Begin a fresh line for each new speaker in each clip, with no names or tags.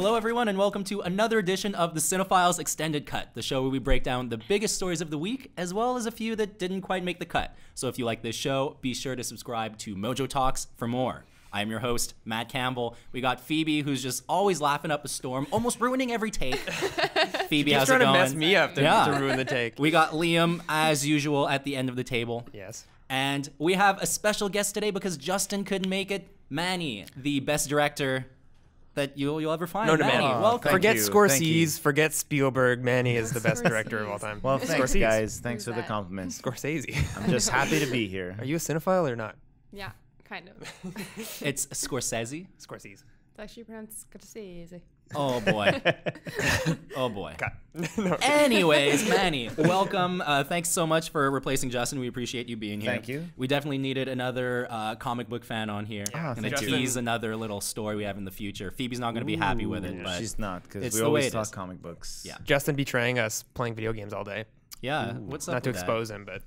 Hello, everyone, and welcome to another edition of the CineFiles Extended Cut, the show where we break down the biggest stories of the week, as well as a few that didn't quite make the cut. So if you like this show, be sure to subscribe to MojoTalks for more. I am your host, Matt Campbell. We got Phoebe, who's just always laughing up a storm, almost ruining every take. Phoebe, how's it going?
Trying to mess me up to ruin the take.
We got Liam, as usual, at the end of the table.
Yes.
And we have a special guest today because Justin couldn't make it. Manny, the best director that you'll ever find.
No, Manny.
Welcome.
Forget Scorsese, forget Spielberg. Manny is the best director of all time.
Well, thanks,
Scorsese.
Guys. Thanks for the compliments.
Scorsese.
I'm just happy to be here.
Are you a cinephile or not?
Yeah, kind of.
It's Scorsese.
Scorsese.
It's actually pronounced Scorsese.
Oh, boy. Oh, boy.
Cut. No.
Anyways, Manny, welcome. Thanks so much for replacing Justin. We appreciate you being here.
Thank you.
We definitely needed another comic book fan on here.
Yeah,
Gonna
thank you.
tease another little story we have in the future. Phoebe's not going to be happy with it, but
She's not, because
it's
we
the way
always
it
talk
is.
comic books.
Yeah.
Justin betraying us playing video games all day.
yeah. What's up
Not to
with that?
expose him, but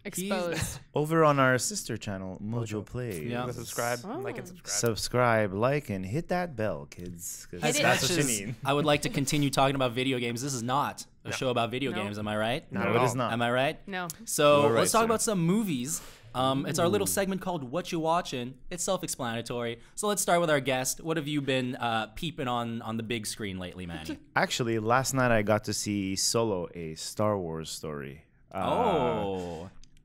Exposed.
Over on our sister channel, Mojo Plays.
Yeah.
go subscribe,
Oh.
like and subscribe.
Subscribe, like, and hit that bell, kids. 'Cause
Hit it.
that's
As
what you
much as
need.
I would like to continue talking about video games. This is not a
No.
show about video
No.
games. Am I right?
Not
No,
at
it
all.
is not.
Am I right?
No.
So
You are right,
let's talk
sir.
about some movies. It's our little segment called What You Watchin'. It's self-explanatory. So let's start with our guest. What have you been peeping on the big screen lately, Manny?
Actually, last night I got to see Solo, a Star Wars story.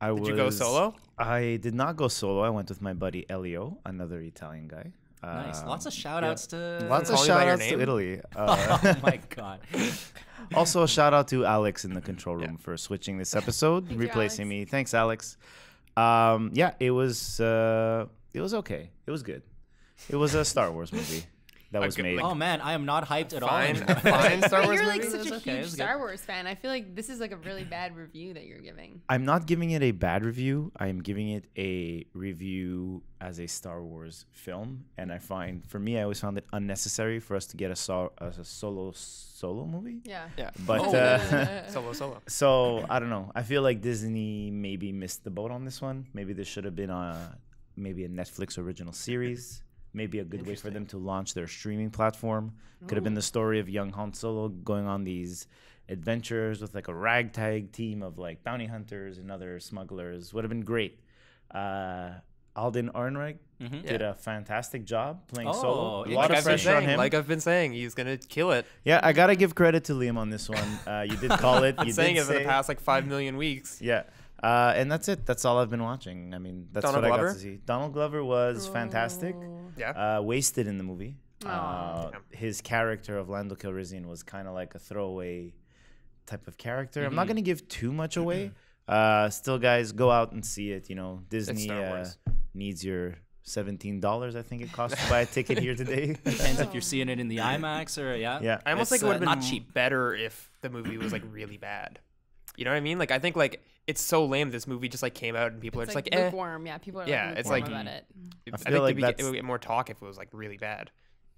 Did you go solo?
I did not go solo. I went with my buddy Elio, another Italian guy.
Nice. Lots of shout-outs to...
Lots of
Call you by your
shout outs to
name?
Italy.
Oh, my God.
Also, a shout out to Alex in the control room for switching this episode,
Thank you,
replacing
Alex.
me. Thanks, Alex. Yeah, it was okay. It was good. It was a Star Wars movie that was
Okay,
made.
Oh, man, I am not hyped at all.
Fine,
anymore.
fine Star
But
Wars
you're like
movie?
such
It's
a
okay,
huge
it's good.
Star Wars fan. I feel like this is like a really bad review that you're giving.
I'm not giving it a bad review. I am giving it a review as a Star Wars film, and for me, I always found it unnecessary for us to get a solo movie.
Yeah.
Yeah.
But
Solo.
so I don't know. I feel like Disney maybe missed the boat on this one. Maybe this should have been maybe a Netflix original series. Maybe a good way for them to launch their streaming platform. Could have been the story of young Han Solo going on these adventures with like a ragtag team of like bounty hunters and other smugglers. Would have been great. Alden Ehrenreich did a fantastic job playing Solo. A
yeah,
lot
Like
of
I've been
pressure on
saying,
him.
like I've been saying, he's gonna kill it.
Yeah, I gotta give credit to Liam on this one. You did call it.
I'm
You
saying
did
it for the
say-
past like 5 million weeks.
Yeah. And that's it. That's all I've been watching. I mean, that's
Donald
what I
Glover?
got to see. Donald Glover was fantastic.
Yeah.
Wasted in the movie.
Aw.
His character of Lando Calrissian was kind of like a throwaway type of character. I'm not going to give too much away. Still, guys, go out and see it. You know, Disney
Star Wars.
needs your $17, I think it costs to buy a ticket here today.
Depends if you're seeing it in the IMAX or,
Yeah.
I almost
It's,
think it would have been
not cheap.
better if the movie was like really bad. You know what I mean? Like I think like it's so lame. This movie just like came out and people are
It's
just
like
like,
lukewarm. Yeah, people are
Yeah,
like
it's
lukewarm
like-
about it.
I
I
feel
think
like
it
that's-
would get more talk if it was like really bad.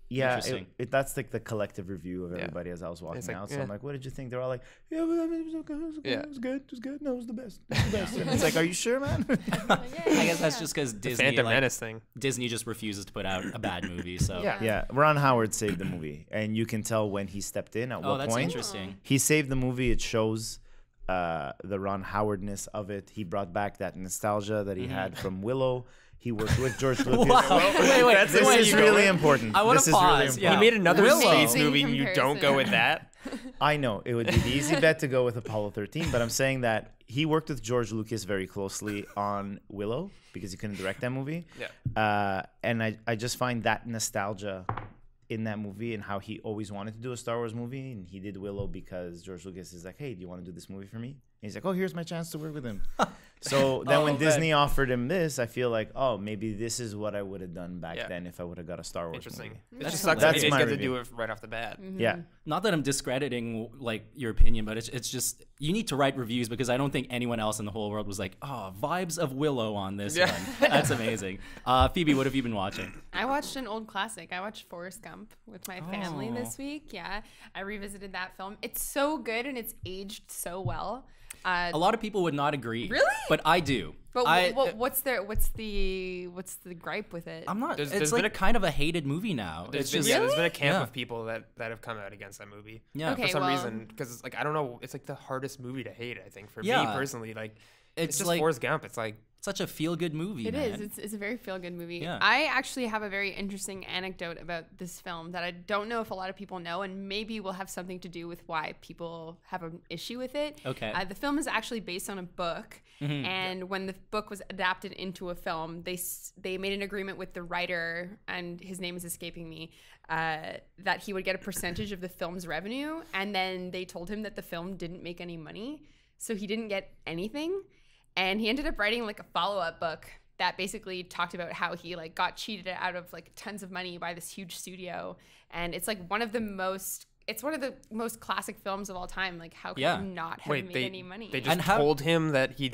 Yeah,
Interesting.
that's like the collective review of
Yeah.
everybody as I was walking
It's like,
out. So
yeah.
I'm like, what did you think? They're all like, yeah, but it was okay. It was okay.
Yeah.
It was good. It was good. No, it was the best. It was the best. And it's like, are you sure, man?
I guess that's just because
The
Disney,
Phantom
like,
Menace thing.
Disney just refuses to put out a bad movie. So
Yeah.
Yeah, Ron Howard saved the movie, and you can tell when he stepped in at
Oh,
what
that's
point.
interesting.
He saved the movie. It shows the Ron Howardness of it. He brought back that nostalgia that he had from Willow. He worked with George Lucas.
Wow. Wait,
That's
This
where
is
you
really
go.
important.
I wanna
This is really
pause,
important.
yeah.
He made another
Willow.
space
Amazing
movie and you don't go with that.
I know it would be the easy bet to go with Apollo 13, but I'm saying that he worked with George Lucas very closely on Willow because he couldn't direct that movie.
Yeah.
And I just find that nostalgia in that movie and how he always wanted to do a Star Wars movie, and he did Willow because George Lucas is like, hey, do you want to do this movie for me? And he's like, oh, here's my chance to work with him. So then when
man.
Disney offered him this, I feel like, oh, maybe this is what I would have done back
Yeah.
then if I would have got a Star Wars
Interesting.
movie.
It
That's
just sucks that
that's
he
my
didn't get to
review.
do it right off the bat.
Yeah.
Not that I'm discrediting like your opinion, but it's just you need to write reviews because I don't think anyone else in the whole world was like, oh, vibes of Willow on this
Yeah.
one. That's amazing. Phoebe, what have you been watching?
I watched an old classic. I watched Forrest Gump with my family
Oh.
this week. Yeah, I revisited that film. It's so good and it's aged so well.
A lot of people would not agree.
Really?
But I do.
But what's the gripe with it?
I'm not.
There's
It's
been
like kind of a hated movie now.
There's
It's
been,
just
yeah, there's been a camp
Yeah.
of people that have come out against that movie.
yeah.
Okay.
For some
well-
reason, because like I don't know, it's like the hardest movie to hate. I think for me
Yeah.
personally, like
It's
it's just
like-
Forrest Gump. It's like
Such a feel-good movie.
It
man.
is. It's a very feel-good movie.
Yeah.
I actually have a very interesting anecdote about this film that I don't know if a lot of people know, and maybe will have something to do with why people have an issue with it.
Okay.
The film is actually based on a book, and when the book was adapted into a film, they made an agreement with the writer, and his name is escaping me, that he would get a percentage of the film's revenue, and then they told him that the film didn't make any money, so he didn't get anything. And he ended up writing like a follow-up book that basically talked about how he like got cheated out of like tons of money by this huge studio. And it's like one of the most classic films of all time. Like how could
Yeah.
it not have
wait,
made any money?
they just
And how-
told him that the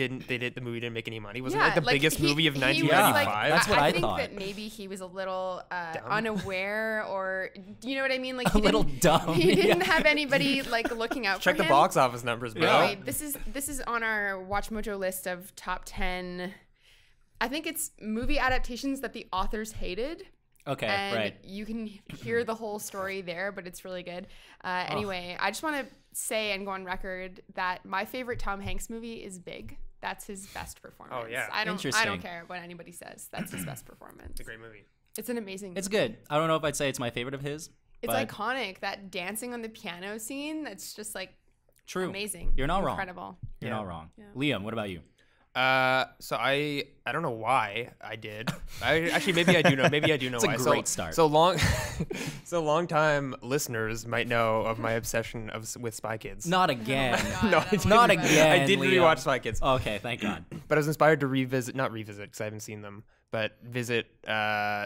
movie didn't make any money. Wasn't it like the biggest movie of
he was,
1995?
That's what I
think
thought.
that maybe he was a little unaware, or you know what I mean? Like
A little dumb.
He didn't
Yeah.
have anybody like looking out
Check
for
the
him.
box office numbers, bro.
Anyway, this is on our WatchMojo list of top 10. I think it's movie adaptations that the authors hated.
Okay.
And
Right.
you can hear the whole story there, but it's really good. Anyway, I just want to say and go on record that my favorite Tom Hanks movie is Big. That's his best performance.
Oh, yeah.
I don't
Interesting.
care what anybody says. That's his best performance.
It's a great movie.
It's an amazing
It's
movie.
good. I don't know if I'd say it's my favorite of his.
It's
but
iconic. That dancing on the piano scene, that's just like
True.
amazing.
You're not wrong.
Incredible.
You're
Yeah.
not wrong. Liam, what about you?
So I don't know why I did. Actually maybe I do know. Maybe I do know
It's a
why.
great start.
So long time listeners might know of my obsession with Spy Kids.
Not again.
God,
No,
I
I
don't
didn't.
Not
remember.
again.
I did
Liam.
rewatch Spy Kids,
Okay, thank God.
but I was inspired to not revisit because I haven't seen them, but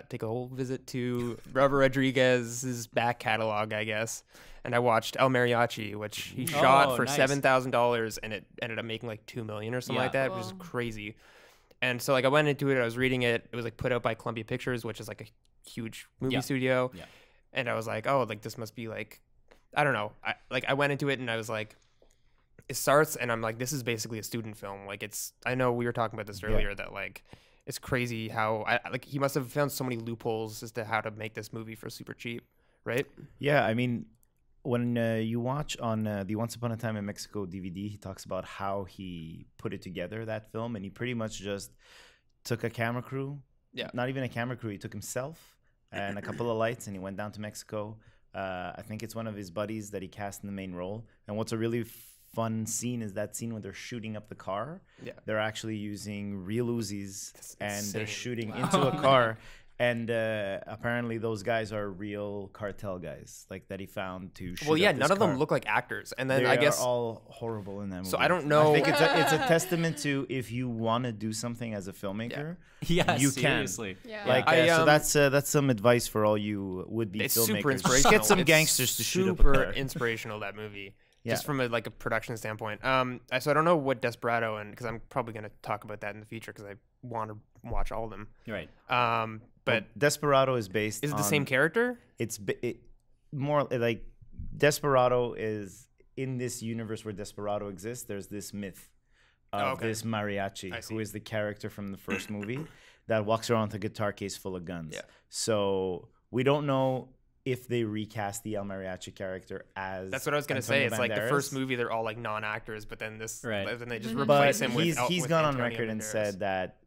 take a whole visit to Robert Rodriguez's back catalog, I guess. And I watched El Mariachi, which he shot for
nice.
$7,000, and it ended up making like $2 million or something
Yeah.
like that, which is
Cool.
crazy. And so like I went into it, I was reading it. It was like put out by Columbia Pictures, which is like a huge movie
Yeah.
studio.
Yeah.
And I was like, oh, like this must be like, I don't know. I went into it and I was like, it starts and I'm like, this is basically a student film. Like I know we were talking about this earlier that like, it's crazy how like he must have found so many loopholes as to how to make this movie for super cheap, right?
Yeah, I mean, when you watch on the Once Upon a Time in Mexico DVD, he talks about how he put it together, that film, and he pretty much just took a camera crew.
Yeah.
Not even a camera crew. He took himself and a couple of lights, and he went down to Mexico. I think it's one of his buddies that he cast in the main role. And what's a really fun scene is that scene where they're shooting up the car.
Yeah.
They're actually using real Uzis, and they're
insane.
shooting into a car. And apparently those guys are real cartel guys, like that he found to shoot
Well, yeah,
up this
none of them
car.
look like actors. And then
They
I guess
are all horrible in that movie.
So I don't know.
I think it's a testament to if you want to do something as a filmmaker,
Yeah,
you can.
seriously.
Yeah.
Like so that's some advice for all you would-be
it's
filmmakers.
super
Just
inspirational.
get some
It's
gangsters to shoot up a
super
car.
inspirational, that movie.
Yeah.
Just from a production standpoint. So I don't know what Desperado and because I'm probably gonna talk about that in the future because I want to watch all of them.
You're right.
But
Desperado is based.
is it the
on-
same character?
It's more like Desperado is in this universe where Desperado exists. There's this myth of
okay.
this mariachi
I see.
who is the character from the first movie that walks around with a guitar case full of guns.
Yeah.
So we don't know if they recast the El Mariachi character as.
That's what I was gonna
Antonio
say. It's like the
Banderas.
first movie, they're all like non-actors, but then
Right.
then they just
But
replace him with.
he's
with
gone on
Antonio
record and
Banderas.
said that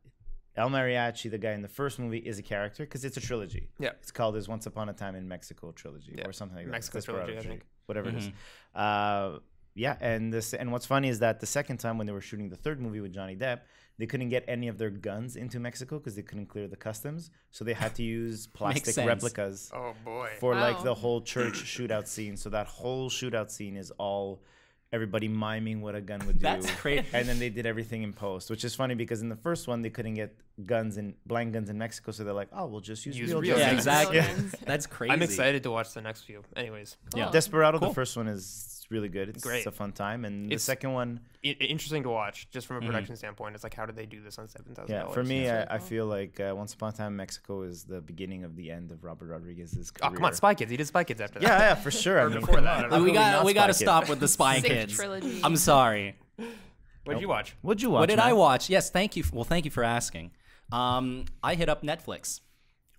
El Mariachi, the guy in the first movie, is a character because it's a trilogy.
Yeah.
It's called his Once Upon a Time in Mexico trilogy
Yeah.
or something like
Mexico
that. Desperado
trilogy, I think.
Whatever it is. Yeah, and what's funny is that the second time when they were shooting the third movie with Johnny Depp, they couldn't get any of their guns into Mexico because they couldn't clear the customs. So they had to use plastic
sense.
replicas
Oh boy.
for like
Wow.
the whole church shootout scene. So that whole shootout scene is all everybody miming what a gun would do.
That's crazy.
And then they did everything in post, which is funny because in the first one they couldn't get blank guns in Mexico, so they're like, oh, we'll just use real
real
guns.
Yeah,
guns.
exactly.
Yeah.
That's crazy.
I'm excited to watch the next few. Anyways,
Yeah.
Desperado,
Cool.
the first one is really good. It's
Great.
a fun time, and the
It's-
second one,
interesting to watch just from a production standpoint. It's like, how did they do this on $7,000?
yeah, for me,
really
I
cool.
feel like Once Upon a Time in Mexico is the beginning of the end of Robert Rodriguez's
Oh,
career.
come on, Spy Kids. He did Spy Kids after that.
Yeah, for sure. I
Or
mean,
before
come
that,
on,
I don't
how
know.
we
can
got
not
we got to
Spy
stop
Kids?
with the Spy
Sick
Kids.
trilogy.
I'm sorry.
What did you watch?
What'd you watch?
What did
Matt?
I watch? Yes, thank you. Well, thank you for asking. I hit up Netflix,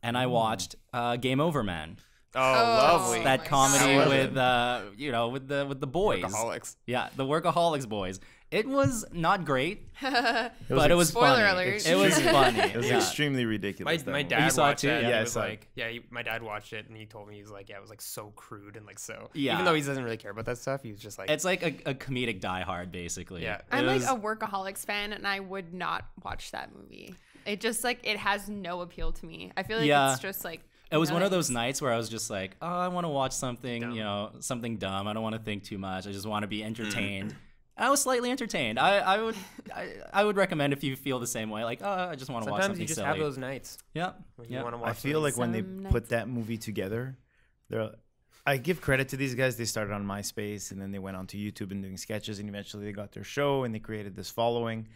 and I watched Game Over Man.
Oh, lovely.
That
my
comedy
God.
with with the boys.
Workaholics.
Yeah, the Workaholics boys. It was not great, but
like
it was
spoiler
funny.
alert.
It was funny.
It was
Yeah.
extremely ridiculous. that
My
movie.
dad
You saw it
watched
too?
it.
Yeah,
and
I
he was
saw it.
like, my dad watched it, and he told me, he was like, it was like so crude and like so.
Yeah.
Even though he doesn't really care about that stuff, he was just like,
It's like a comedic Die Hard, basically.
Yeah.
It
I'm like
was-
a Workaholics fan, and I would not watch that movie. It just like it has no appeal to me. I feel like
Yeah.
it's just like
It was one of
nuts.
those nights where I was just like, oh, I want to watch something, something dumb. I don't want to think too much. I just want to be entertained. And I was slightly entertained. I would recommend if you feel the same way, like, oh, I just want to watch
sometimes
something
you just
silly.
have those nights
Yeah.
when you
Yeah.
want to watch.
I feel like when they
Some
put
nights.
that movie together, I give credit to these guys. They started on MySpace and then they went onto YouTube and doing sketches, and eventually they got their show and they created this following.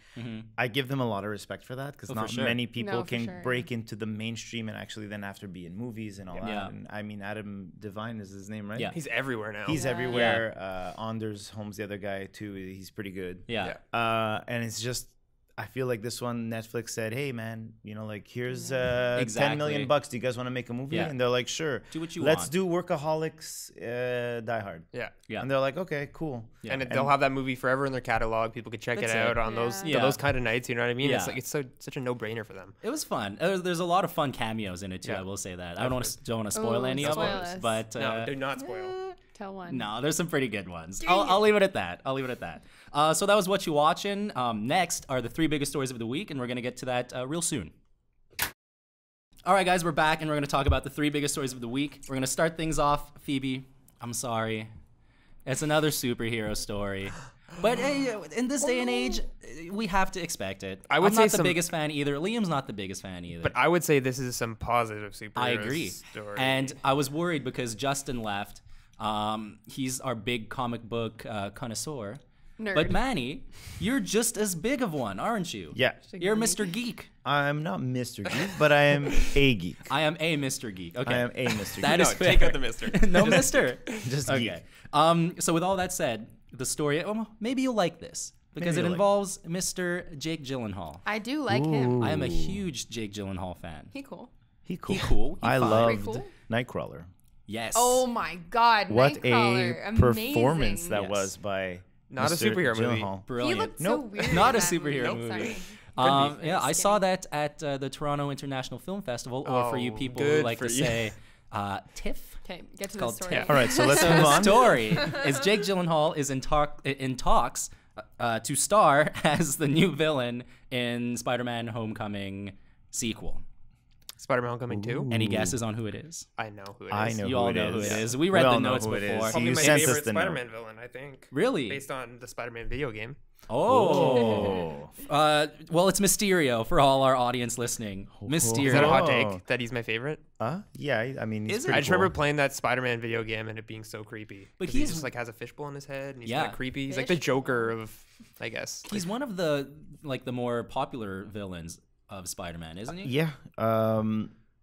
I give them a lot of respect for that because
Oh, for
not
sure.
many people
No, for
can
sure,
break into the mainstream and actually then after be in movies and all that.
Yeah.
And I mean, Adam Devine is his name, right?
Yeah.
he's everywhere now.
He's
Yeah.
everywhere. Anders Holmes, the other guy too. He's pretty good.
Yeah.
And it's just, I feel like this one, Netflix said, "Hey, man, like here's
Exactly.
$10 million. Do you guys want to make a movie?"
Yeah.
And they're like, "Sure,
Do what you
let's
want."
do Workaholics, Die Hard."
Yeah.
Yeah.
And they're like, "Okay, cool."
Yeah.
And they'll have that movie forever in their catalog. People could check
That's
it out
it.
on those
Yeah.
those kind of nights. You know what I mean?
Yeah.
It's like it's such a no brainer for them.
It was fun. There's a lot of fun cameos in it too.
Yeah.
I will say that. I don't want to spoil
Ooh,
any of
spoil
them,
us.
but
No, do not spoil.
Tell one.
no, there's some pretty good ones.
Dang
I'll
it.
leave it at that. So that was what you watching. Next are the 3 biggest stories of the week, and we're gonna get to that real soon. All right, guys, we're back, and we're gonna talk about the 3 biggest stories of the week. We're gonna start things off. Phoebe, I'm sorry, it's another superhero story. But hey, in this day and age, we have to expect it.
I would
I'm
say
not the
some-
biggest fan either. Liam's not the biggest fan either.
But I would say this is some positive superhero
I agree.
story.
And I was worried because Justin left. He's our big comic book connoisseur.
Nerd.
But Manny, you're just as big of one, aren't you?
Yeah,
You're Mr. Geek.
I'm not Mr. Geek, but I am a geek.
I am a Mr. Geek. Okay.
I am a Mr.
That
Geek.
is
No, take
fair.
out the mister.
No, Mister.
Just
Okay.
geek.
So with all that said, the story. Maybe you'll like this because
Maybe
it
you'll like
involves Mr. Jake Gyllenhaal.
I do like him.
I am a huge Jake Gyllenhaal fan.
He cool.
He cool.
He cool. He
I
fine.
loved
Pretty cool.
Nightcrawler.
Yes.
Oh my God!
What
Nightcrawler.
a performance
Amazing.
that
Yes.
was by
Not a
Mr.
superhero movie.
Gyllenhaal.
He
Brilliant.
looked so
Nope.
weird.
Not
in
a
that
superhero
movie.
movie.
Sorry.
Yeah, I saw that at the Toronto International Film Festival, or for you
Oh,
people who
good
like
for
to
you.
say TIFF.
Okay, get to the
called
story.
Tiff.
All right, so let's
So
move
the
on.
story is Jake Gyllenhaal is in talks to star as the new villain in Spider-Man: Homecoming sequel.
Spider-Man: Homecoming 2.
Any guesses on who it is?
I know who it is.
I know
You
who
all
it
know who
is.
it is. We read
all
the
know
notes
who it
before.
is.
Probably
You
my
sent us
favorite
the note.
Spider-Man villain, I think.
Really?
Based on the Spider-Man video game.
Oh. Well, it's Mysterio for all our audience listening. Mysterio.
Is that a hot
Oh.
take that he's my favorite?
Yeah, I mean, he's
Is it?
pretty
I just remember
cool.
playing that Spider-Man video game and it being so creepy.
But
'Cause he
he's-
just like has a fishbowl in his head and he's
Yeah.
kind of creepy. He's like the Joker of, I guess.
He's one of the more popular villains of Spider-Man, isn't he?
Yeah.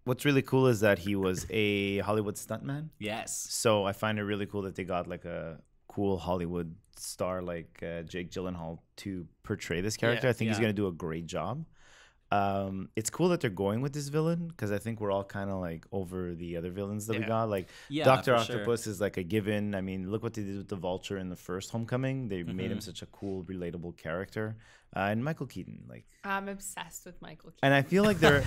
What's really cool is that he was a Hollywood stuntman.
Yes.
So I find it really cool that they got like a cool Hollywood star like Jake Gyllenhaal to portray this character.
Yeah,
I think he's
yeah.
going to do a great job. It's cool that they're going with this villain because I think we're all kind of like over the other villains that we
Yeah.
got. Like
Yeah,
Dr.
for sure.
Octopus is like a given. I mean, look what they did with the Vulture in the first Homecoming. They made
Mm-hmm.
him such a cool, relatable character. And Michael Keaton, like.
I'm obsessed with Michael Keaton.
And I feel like they're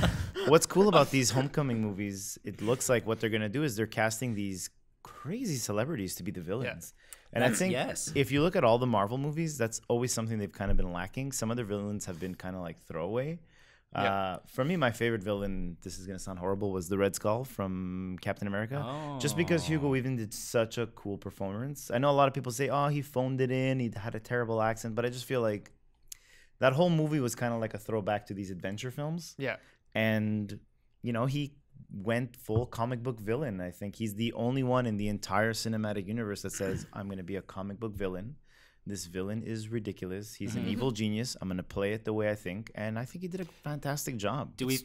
what's cool about these Homecoming movies, it looks like what they're gonna do is they're casting these crazy celebrities to be the villains. And I
That's-
think
yes.
if you look at all the Marvel movies, that's always something they've kind of been lacking. Some of their villains have been kind of like throwaway. For me, my favorite villain, this is gonna sound horrible, was the Red Skull from Captain America. Just because Hugo Weaving did such a cool performance. I know a lot of people say, "Oh, he phoned it in. He had a terrible accent," but I just feel like that whole movie was kind of like a throwback to these adventure films.
Yeah.
And, he went full comic book villain. I think he's the only one in the entire cinematic universe that says, I'm going to be a comic book villain. This villain is ridiculous. He's an evil genius. I'm going to play it the way I think. And I think he did a fantastic job.
Do we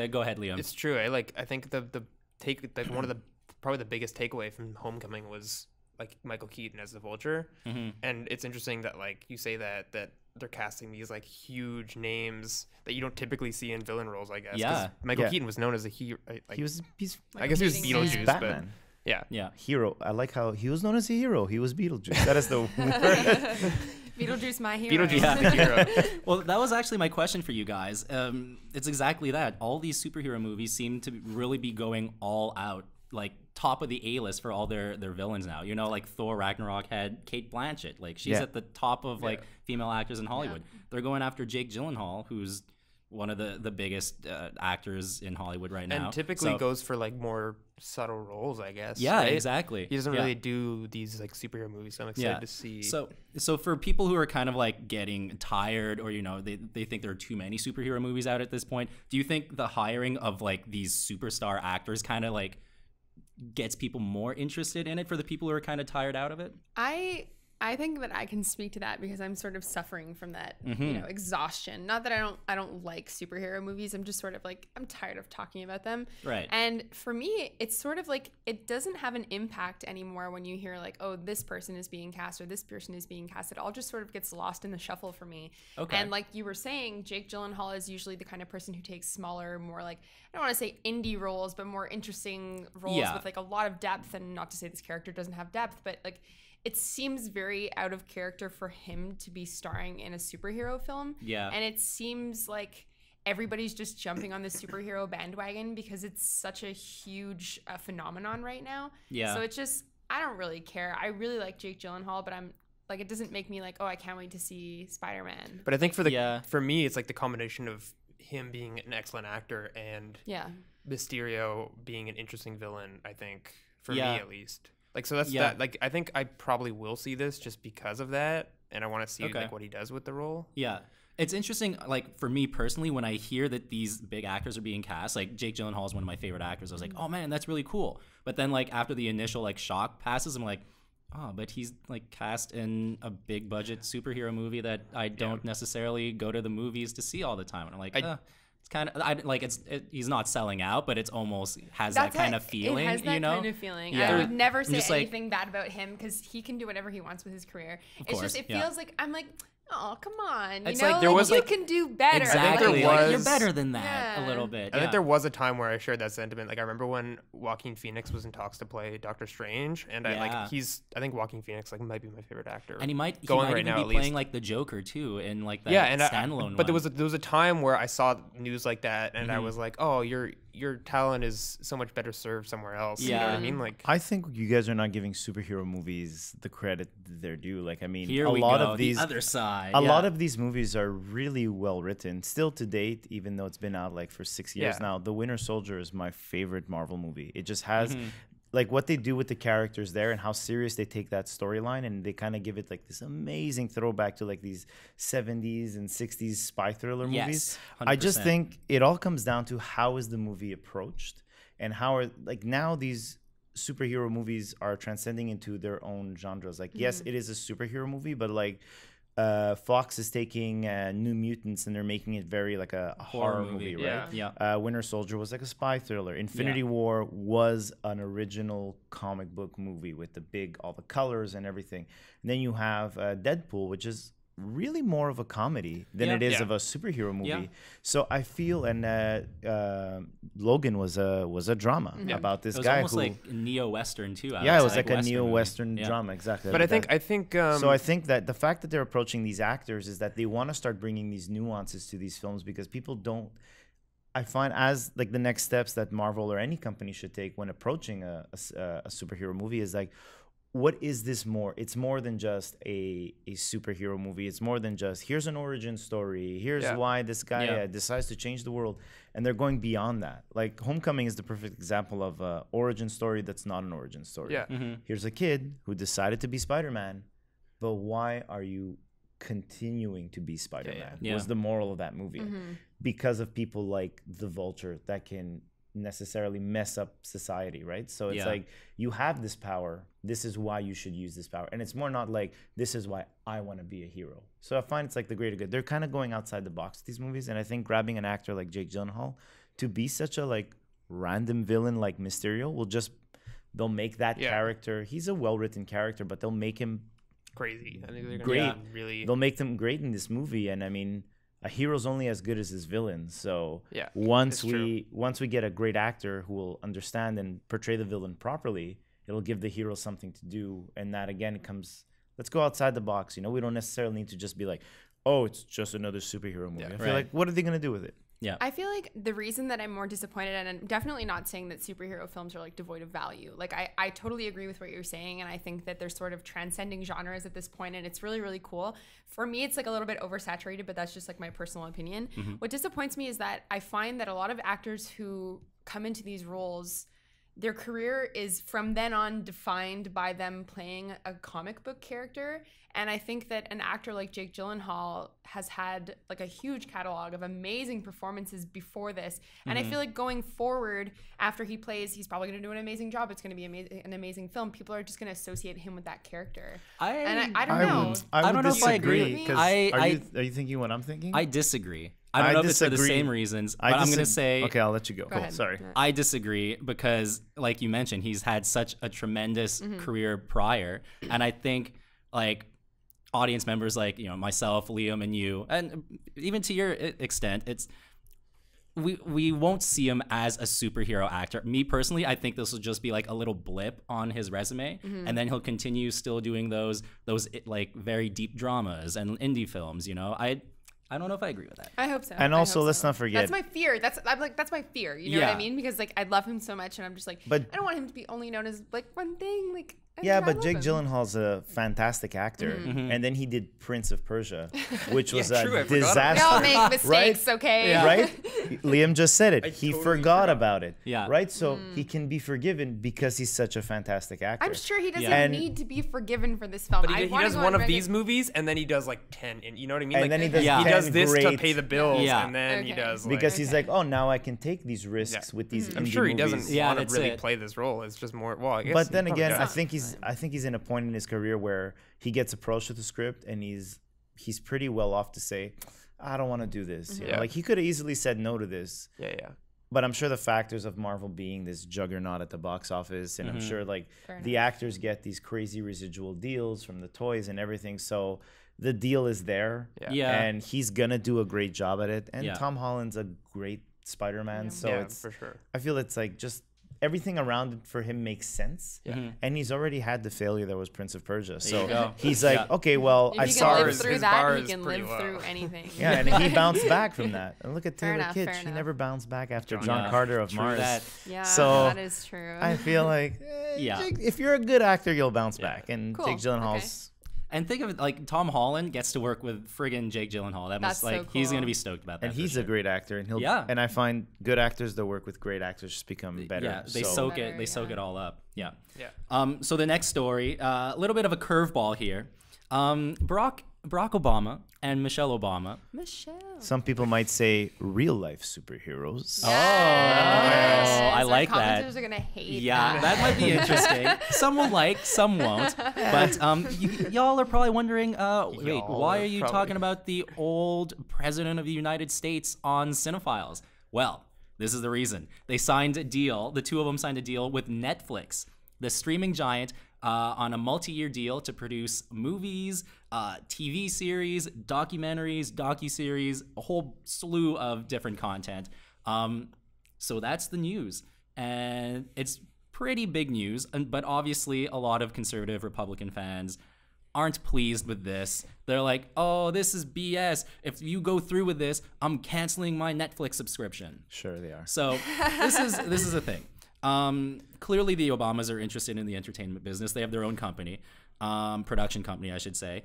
go ahead, Liam?
It's true. I think the take one of the probably the biggest takeaway from Homecoming was like Michael Keaton as the Vulture. And it's interesting that like you say that they're casting these like huge names that you don't typically see in villain roles, I guess. 'Cause
Yeah.
Michael Keaton was known as a hero. Like,
he's
I guess he was
Leading man.
Beetlejuice,
Batman.
but yeah.
Yeah.
Hero. I like how he was known as a hero. He was Beetlejuice. That is the word.
Beetlejuice, my hero.
Beetlejuice is the hero.
Well, that was actually my question for you guys. It's exactly that. All these superhero movies seem to really be going all out, like top of the A-list for all their villains now. You know, like Thor Ragnarok had Kate Blanchett. Like she's
Yeah.
at the top of like female actors in Hollywood. They're going after Jake Gyllenhaal, who's one of the biggest actors in Hollywood right now.
And typically
So-
goes for like more subtle roles, I guess.
Yeah,
right?
exactly.
He doesn't
Yeah.
really do these like superhero movies, so I'm excited to see.
So for people who are kind of like getting tired, or you know, they think there are too many superhero movies out at this point, do you think the hiring of like these superstar actors kind of like gets people more interested in it for the people who are kind of tired out of it?
I think that I can speak to that because I'm sort of suffering from that,
Mm-hmm.
you know, exhaustion. Not that I don't like superhero movies. I'm just sort of like, I'm tired of talking about them.
Right.
And for me, it's sort of like it doesn't have an impact anymore when you hear like, oh, this person is being cast or this person is being cast. It all just sort of gets lost in the shuffle for me.
Okay.
And like you were saying, Jake Gyllenhaal is usually the kind of person who takes smaller, more like, I don't want to say indie roles, but more interesting roles
Yeah.
with like a lot of depth. And not to say this character doesn't have depth, but like it seems very out of character for him to be starring in a superhero film.
Yeah.
And it seems like everybody's just jumping on this superhero bandwagon because it's such a huge phenomenon right now.
Yeah.
So it's just, I don't really care. I really like Jake Gyllenhaal, but I'm like, it doesn't make me like, oh, I can't wait to see Spider-Man.
But I think
Yeah.
for me, it's like the combination of him being an excellent actor and
Yeah.
Mysterio being an interesting villain, I think, for
Yeah.
me at least. Like, so that's
Yeah.
that. Like, I think I probably will see this just because of that. And I want to see
Okay.
like what he does with the role.
Yeah. It's interesting, like, for me personally, when I hear that these big actors are being cast, like, Jake Gyllenhaal is one of my favorite actors. I was like, oh, man, that's really cool. But then, like, after the initial, like, shock passes, I'm like, oh, but he's, like, cast in a big-budget superhero movie that I don't necessarily go to the movies to see all the time. And I'm like, it's kind of, he's not selling out, but it's almost has that kind of feeling,
It has that
you know?
kind of feeling.
Yeah.
I would never say
just like-
anything bad about him because he can do whatever he wants with his career. It's
course,
just, it
yeah.
feels like, I'm like, oh, come on.
It's
You know,
like there was,
you
like-
can do better.
Exactly.
there
Like, you're
was-
better than that a
Yeah.
little bit.
I think there was a time where I shared that sentiment. Like, I remember when Joaquin Phoenix was in talks to play Doctor Strange, and I
Yeah.
think Joaquin Phoenix like might be my favorite actor.
And he might
going right
even
now,
be
at
playing
least.
like the Joker too in like that
Yeah, and
standalone
but
one.
there was a time where I saw news like that, and I
Mm-hmm.
was like, oh, your talent is so much better served somewhere else. You know what
Yeah.
I mean? Like,
I think you guys are not giving superhero movies the credit they're due. Like, I mean,
Here
a
we
lot
go,
of these,
the other side.
a
yeah.
lot of these movies are really well written. Still to date, even though it's been out like for 6 years
Yeah.
now, The Winter Soldier is my favorite Marvel movie. It just has
Mm-hmm.
like what they do with the characters there and how serious they take that storyline, and they kind of give it like this amazing throwback to like these 70s and 60s spy thriller movies.
Yes,
I just
100%.
think it all comes down to how is the movie approached, and how are like now these superhero movies are transcending into their own genres. Like, yes, it is a superhero movie, but like Fox is taking New Mutants and they're making it very like a horror movie, right?
Yeah.
Winter Soldier was like a spy thriller. Infinity War was an original comic book movie with all the colors and everything. And then you have Deadpool, which is really more of a comedy than
Yeah.
it is
Yeah.
of a superhero movie.
Yeah.
So I feel, and Logan was a drama about this
It was
guy
almost
who,
like neo-western too.
yeah, it was like a
Western movie.
neo-western
Yeah.
drama, exactly.
but I
That-
think
so I think that the fact that they're approaching these actors is that they want to start bringing these nuances to these films, because people don't. I find as like the next steps that Marvel or any company should take when approaching a superhero movie is like, what is this more? It's more than just a superhero movie. It's more than just here's an origin story. Here's
Yeah.
why this guy
Yeah.
decides to change the world, and they're going beyond that. Like Homecoming is the perfect example of an origin story that's not an origin story.
Yeah.
Here's a kid who decided to be Spider-Man, but why are you continuing to be Spider-Man?
Yeah.
Was the moral of that movie. Because of people like the Vulture that can necessarily mess up society, right? So it's
Yeah.
like, you have this power, this is why you should use this power. And it's more not like, this is why I want to be a hero. So I find it's like the greater good. They're kind of going outside the box with these movies, and I think grabbing an actor like Jake Gyllenhaal to be such a like random villain like Mysterio they'll make that character, he's a well-written character, but they'll make him
crazy. I think they're
Great.
gonna be really.
They'll make them great in this movie, and I mean, a hero's only as good as his villain. So
Yeah,
once
it's true.
we get a great actor who will understand and portray the villain properly, it'll give the hero something to do, and that again comes. Let's go outside the box. You know, we don't necessarily need to just be like, oh, it's just another superhero movie. I feel
Right.
like, what are they gonna do with it?
Yeah.
I feel like the reason that I'm more disappointed, and I'm definitely not saying that superhero films are like devoid of value. Like I totally agree with what you're saying, and I think that they're sort of transcending genres at this point, and it's really, really cool. For me, it's like a little bit oversaturated, but that's just like my personal opinion. What disappoints me is that I find that a lot of actors who come into these roles, their career is from then on defined by them playing a comic book character. And I think that an actor like Jake Gyllenhaal has had like a huge catalog of amazing performances before this. And I feel like going forward, after he plays, he's probably going to do an amazing job. It's going to be an amazing film. People are just going to associate him with that character. I don't know.
I don't know if I agree.
Because are you thinking what I'm thinking?
I disagree. I don't know if it's for the same reasons, but I'm going to say...
Okay, I'll let you go. Cool.
ahead.
Sorry.
I disagree because, like you mentioned, he's had such a tremendous career prior. And I think, like, audience members like, you know, myself, Liam, and you, and even to your extent, it's... We won't see him as a superhero actor. Me personally, I think this will just be like a little blip on his resume, and then he'll continue still doing those like very deep dramas and indie films. You know, I don't know if I agree with that.
I hope so.
And
I
also,
hope
let's
so.
not forget.
That's my fear. That's my fear. You know what I mean? Because like I love him so much, and I'm just like,
But-
I don't want him to be only known as like one thing. Like
Yeah,
I
but
love
Jake
him.
Gyllenhaal's a fantastic actor, and then he did Prince of Persia, which was
true, I
a
forgot about
We
disaster.
all make mistakes, okay?
Right? Liam just said it. He
totally
forgot about it.
Yeah.
Right? So he can be forgiven because he's such a fantastic actor.
I'm sure he doesn't
Yeah.
And-
need to be forgiven for this film.
But
I
he
wanna
does
go
one
and
of
rent
these
it.
movies, and then he does like 10. You know what I mean?
And
Like,
then he does
he
10
does this to
great-
pay the bills,
Yeah.
and then he
Okay.
does like,
Because he's like, oh, now I can take these risks with these
I'm
indie
sure he
movies.
doesn't
Yeah,
want
that's
to really
it.
play this role. It's just more. Well, I guess
But
he
then
probably
again,
does.
I think he's in a point in his career where he gets approached with the script and he's pretty well off to say, I don't want to do this. You know?
Yeah.
Like he could have easily said no to this.
Yeah.
But I'm sure the factors of Marvel being this juggernaut at the box office, and I'm sure like
Fair
the actors get these crazy residual deals from the toys and everything. So the deal is there,
Yeah.
and he's gonna do a great job at it. And
Yeah.
Tom Holland's a great Spider-Man, so
yeah,
it's
for sure.
I feel it's like just everything around it for him makes sense. And he's already had the failure that was Prince of Persia. So
you go.
he's like,
Yeah.
okay, well,
If
I
he
saw
can live
his
through
bar
that, he
is
can
pretty
live
low.
through anything.
Yeah, and he bounced back from that. And look at
Fair
Taylor
enough,
Kitsch.
fair
He
enough.
never bounced back after
John
John
Yeah.
Carter of
True
Mars.
that.
Yeah,
So,
that is true.
I feel like,
Yeah.
Jake, if you're a good actor, you'll bounce back. And
Cool.
Jake Gyllenhaal's.
And think of it like Tom Holland gets to work with friggin' Jake Gyllenhaal. That
That's
must like
so
he's
cool.
gonna be stoked about that.
And
for
he's
sure.
a great actor. And he'll.
Yeah.
And I find good actors that work with great actors just become better.
Yeah, they
so,
soak
Better,
it. They soak
yeah.
it all up. Yeah.
Yeah.
So the next story, a little bit of a curveball here. Barack Obama and Michelle Obama.
Michelle.
Some people might say real life superheroes.
I like
Our
that.
commenters are gonna hate
Yeah, that might be interesting. Some will like, some won't. But y'all are probably wondering, wait,
Y'all
why
are
are you
probably-
talking about the old president of the United States on CineFiles? Well, this is the reason. They signed a deal. The two of them signed a deal with Netflix, the streaming giant, on a multi-year deal to produce movies, TV series, documentaries, docuseries, a whole slew of different content. So that's the news. And it's pretty big news, but obviously a lot of conservative Republican fans aren't pleased with this. They're like, oh, this is BS. If you go through with this, I'm canceling my Netflix subscription.
Sure, they are.
So this is a thing. Clearly the Obamas are interested in the entertainment business. They have their own company, production company, I should say.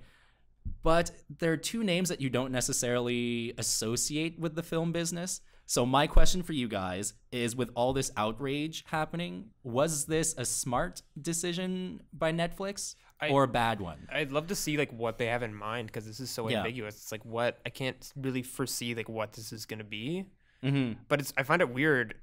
But there are two names that you don't necessarily associate with the film business. So my question for you guys is, with all this outrage happening, was this a smart decision by Netflix or a bad one?
I'd love to see like what they have in mind, because this is so
Yeah.
ambiguous. It's like what I can't really foresee like what this is gonna be.
Mm-hmm.
But I find it weird.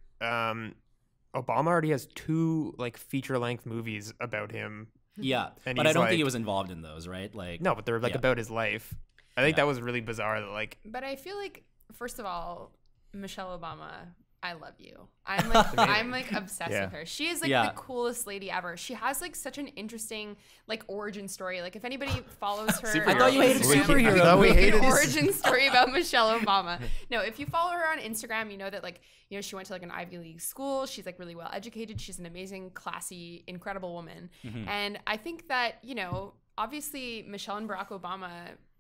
Obama already has 2 like feature length movies about him.
Yeah,
And
but I
he's
don't think he
like-
was involved in those, right? Like,
No, but they're like
Yeah.
about his life. I think
Yeah.
that was really bizarre. That like
But I feel like, first of all, Michelle Obama I love you. I'm like obsessed with her. She is like
Yeah.
the coolest lady ever. She has like such an interesting like origin story. Like if anybody follows her,
I thought you hated
We
superheroes.
thought we hated this.
origin story about Michelle Obama. No, if you follow her on Instagram, you know that like, you know, she went to like an Ivy League school. She's like really well educated. She's an amazing, classy, incredible woman. And I think that, you know, obviously Michelle and Barack Obama,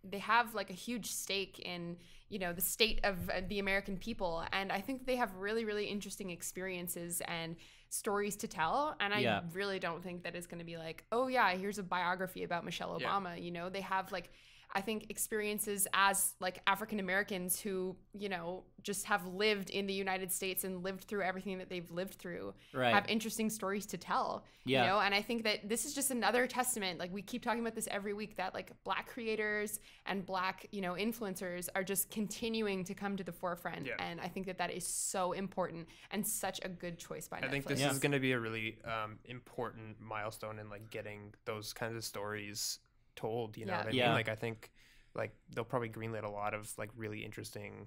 they have like a huge stake in, you know, the state of the American people. And I think they have really, really interesting experiences and stories to tell. And I really don't think that it's going to be like, oh yeah, here's a biography about Michelle Obama. You know, they have like, I think experiences as like African Americans who, you know, just have lived in the United States and lived through everything that they've lived through, have interesting stories to tell, you know? And I think that this is just another testament. Like we keep talking about this every week, that like Black creators and Black, you know, influencers are just continuing to come to the forefront. And I think that that is so important and such a good choice by Netflix.
I think this is going to be a really important milestone in like getting those kinds of stories told, you know what I mean? Like I think like they'll probably greenlit a lot of like really interesting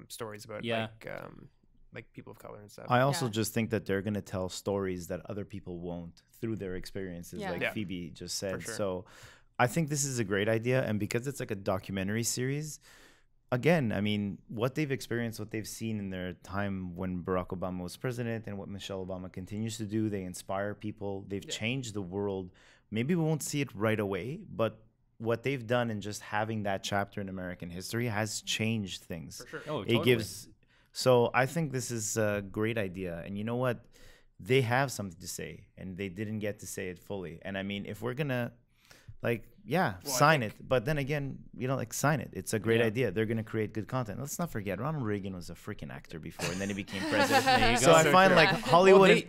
stories about like people of color and stuff.
I also just think that they're going to tell stories that other people won't through their experiences, like Phoebe just said.
Sure.
So I think this is a great idea. And because it's like a documentary series, again, I mean, what they've experienced, what they've seen in their time when Barack Obama was president and what Michelle Obama continues to do, they inspire people. They've changed the world. Maybe we won't see it right away, but what they've done in just having that chapter in American history has changed things.
For sure.
Oh, totally.
It gives. So I think this is a great idea. And you know what? They have something to say, and they didn't get to say it fully. And I mean, if we're going to, like, sign it. But then again, you know, like, sign it. It's a great idea. They're going to create good content. Let's not forget, Ronald Reagan was a freaking actor before, and then he became president.
There you
So
go.
I find, like,
Well,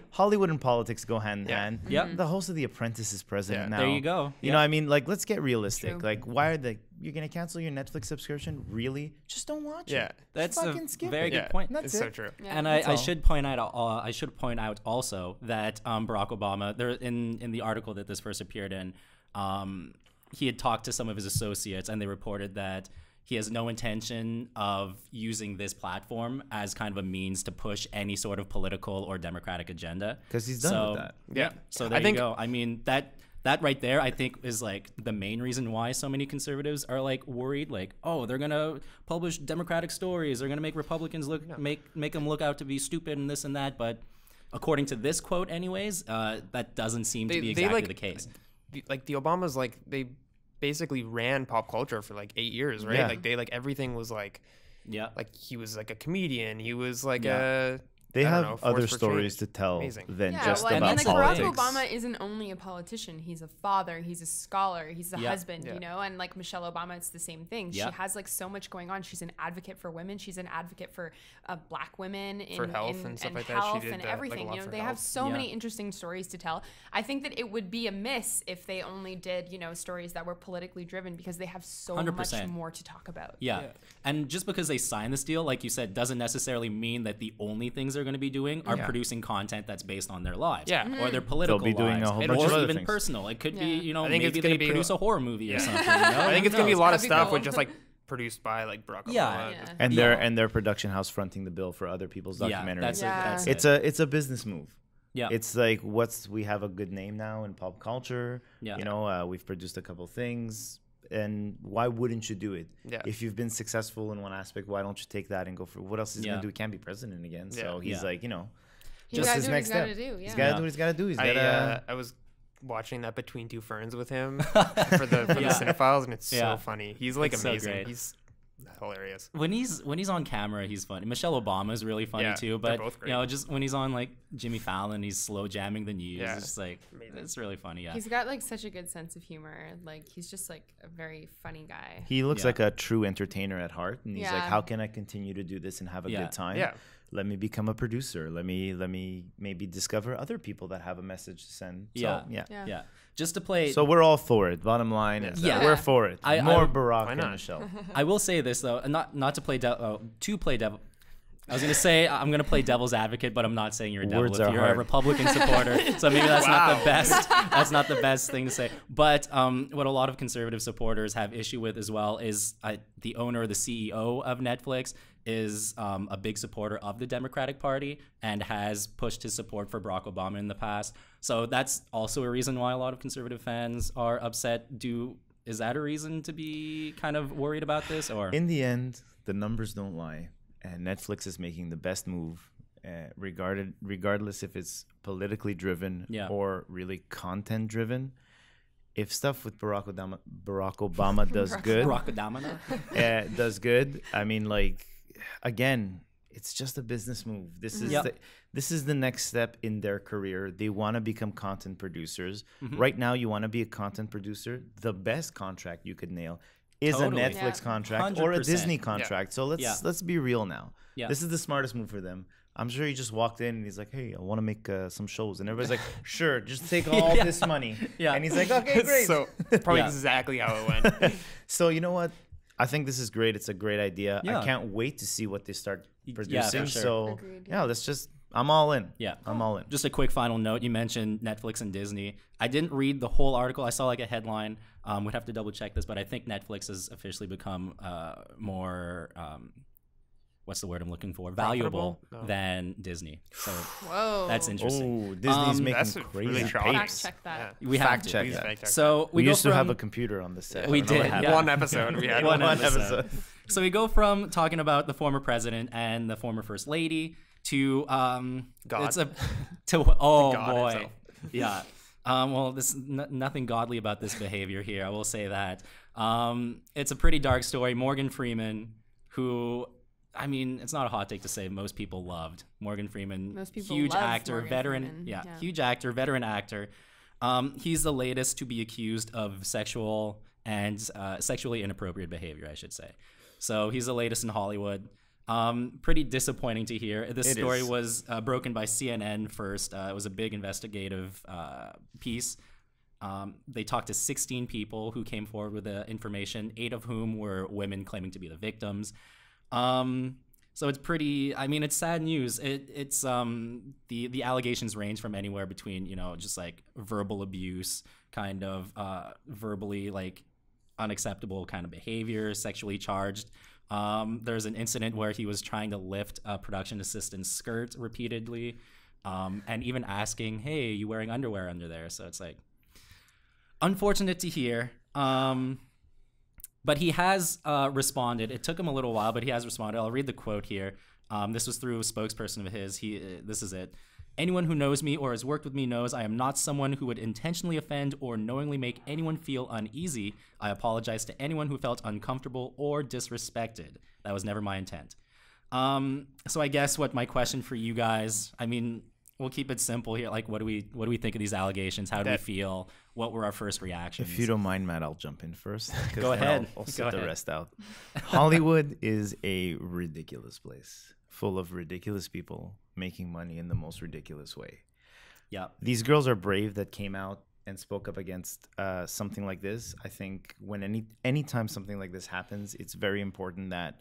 Hollywood and politics go hand in hand.
Yep.
The host of The Apprentice is president now.
There you go.
You know, I mean, like, let's get realistic.
True.
Like, why are you're going to cancel your Netflix subscription? Really? Just don't watch it.
That's a
fucking skip
very
it.
good point.
That's
It's so
it.
true.
And
That's
I
all.
should point out also that Barack Obama, there in the article that this first appeared in, he had talked to some of his associates, and they reported that he has no intention of using this platform as kind of a means to push any sort of political or democratic agenda.
'Cause he's done with that.
Yeah. So there you go. I mean, that right there, I think, is like the main reason why so many conservatives are like worried, like, oh, they're gonna publish Democratic stories, they're gonna make Republicans make them look out to be stupid and this and that. But according to this quote, anyways, that doesn't seem to be exactly the case.
Like the Obamas, like they basically ran pop culture for like 8 years, right?
Yeah.
Like they everything was like like he was like a comedian, he was like
They
I don't
have
know, force
other
for
stories
change.
to tell
Amazing.
than
Yeah,
just
well, I
about
mean, like
politics.
Barack Obama isn't only a politician; he's a father, he's a scholar, he's a husband, you know. And like Michelle Obama, it's the same thing. She has like so much going on. She's an advocate for women. She's an advocate for Black women
For health and stuff like that. She
health
did,
and
like, a
everything.
lot
You know,
for
they
health.
have so many interesting stories to tell. I think that it would be amiss if they only did, you know, stories that were politically driven, because they have so
100%.
much more to talk about.
Yeah. And just because they signed this deal, like you said, doesn't necessarily mean that the only things they're going to be doing are producing content that's based on their lives or their political
They'll be doing
lives
a whole bunch
or
of other
even
things.
personal. It could be, you know,
I think
maybe
it's gonna
they
be
produce a horror movie or something. You know?
I think it's gonna be a
Who
lot of
That'd be
stuff
cool.
with just like produced by like Barack Obama.
Yeah.
And their production house fronting the bill for other people's documentaries.
That's
It's a business move.
Yeah.
It's like we have a good name now in pop culture.
Yeah.
You know, we've produced a couple things, and why wouldn't you do it?
Yeah.
If you've been successful in one aspect, why don't you take that and go for what else is he gonna do? He can't be president again. So he's like, you know,
He's
just
gotta
his
do what
next
he's gotta
step.
do,
He's
yeah.
gotta do what he's gotta do. He's gotta.
I was watching that Between Two Ferns with him for the CineFiles, and it's so funny. He's like
It's so
amazing.
great.
He's hilarious.
when he's on camera, he's funny. Michelle Obama is really funny too,
they're
but
both great.
you know, just when he's on like Jimmy Fallon, he's slow jamming the news.
Yeah.
It's just like it's really funny. Yeah.
He's got like such a good sense of humor. Like he's just like a very funny guy.
He looks like a true entertainer at heart, and he's like,
Yeah.
how can I continue to do this and have a good time?
Yeah.
Let me become a producer. Let me maybe discover other people that have a message to send. So,
Yeah.
yeah.
Yeah. Just to play.
So we're all for it. Bottom line is that we're for it. More Barack and Michelle.
I will say this though, and not to play devil. I was gonna say I'm gonna play devil's advocate, but I'm not saying you're a devil
Words
if
are
you're
hard.
a Republican supporter. So maybe that's not the best. That's not the best thing to say. But what a lot of conservative supporters have issue with as well is the owner, the CEO of Netflix, is a big supporter of the Democratic Party and has pushed his support for Barack Obama in the past. So that's also a reason why a lot of conservative fans are upset. Is that a reason to be kind of worried about this? Or
in the end, the numbers don't lie, and Netflix is making the best move, regardless if it's politically driven or really content driven. If stuff with Barack Obama does good, does good. I mean, like, again, it's just a business move. This is the next step in their career. They want to become content producers. Right now, you want to be a content producer. The best contract you could nail is a Netflix contract 100%. Or a Disney contract. So let's be real now. This is the smartest move for them. I'm sure he just walked in and he's like, hey, I want to make some shows. And everybody's like, sure, just take all this money. And he's like, okay, great.
So probably exactly how it went.
So you know what? I think this is great. It's a great idea. I can't wait to see what they start producing.
For sure.
So
Agreed,
let's just, I'm all in.
Yeah.
I'm all in.
Just a quick final note. You mentioned Netflix and Disney. I didn't read the whole article. I saw like a headline. We'd have to double check this, but I think Netflix has officially become more... what's the word I'm looking for? Valuable than Disney. So that's interesting.
Oh, Disney's making crazy
really
fact check that.
We have
fact
to.
check that.
So
we used to have a computer on the set.
We did.
One episode. We had
one episode. So we go from talking about the former president and the former first lady to
God.
oh
God
boy,
itself.
yeah. Well, this nothing godly about this behavior here. I will say that. It's a pretty dark story. Morgan Freeman, who, I mean, it's not a hot take to say most people loved Morgan Freeman.
Most people
huge
love
actor,
Morgan
veteran,
Freeman.
huge actor, veteran actor. He's the latest to be accused of sexual and sexually inappropriate behavior, I should say. So he's the latest in Hollywood. Pretty disappointing to hear. This story was broken by CNN first. It was a big investigative piece. They talked to 16 people who came forward with the information, 8 of whom were women claiming to be the victims. So it's pretty, I mean, it's sad news. It's the allegations range from anywhere between, just like verbal abuse, kind of verbally like unacceptable kind of behavior, sexually charged. There's an incident where he was trying to lift a production assistant's skirt repeatedly, and even asking, hey, you wearing underwear under there? So it's like unfortunate to hear. But he has responded. It took him a little while, but he has responded. I'll read the quote here. This was through a spokesperson of his. This is it. Anyone who knows me or has worked with me knows I am not someone who would intentionally offend or knowingly make anyone feel uneasy. I apologize to anyone who felt uncomfortable or disrespected. That was never my intent. So I guess what my question for you guys, I mean, we'll keep it simple here. Like, what do we think of these allegations? How do we feel? What were our first reactions?
If you don't mind, Matt, I'll jump in first.
Go ahead.
I'll sit the rest out. Hollywood is a ridiculous place, full of ridiculous people making money in the most ridiculous way.
Yeah.
These girls are brave that came out and spoke up against something like this. I think when anytime something like this happens, it's very important that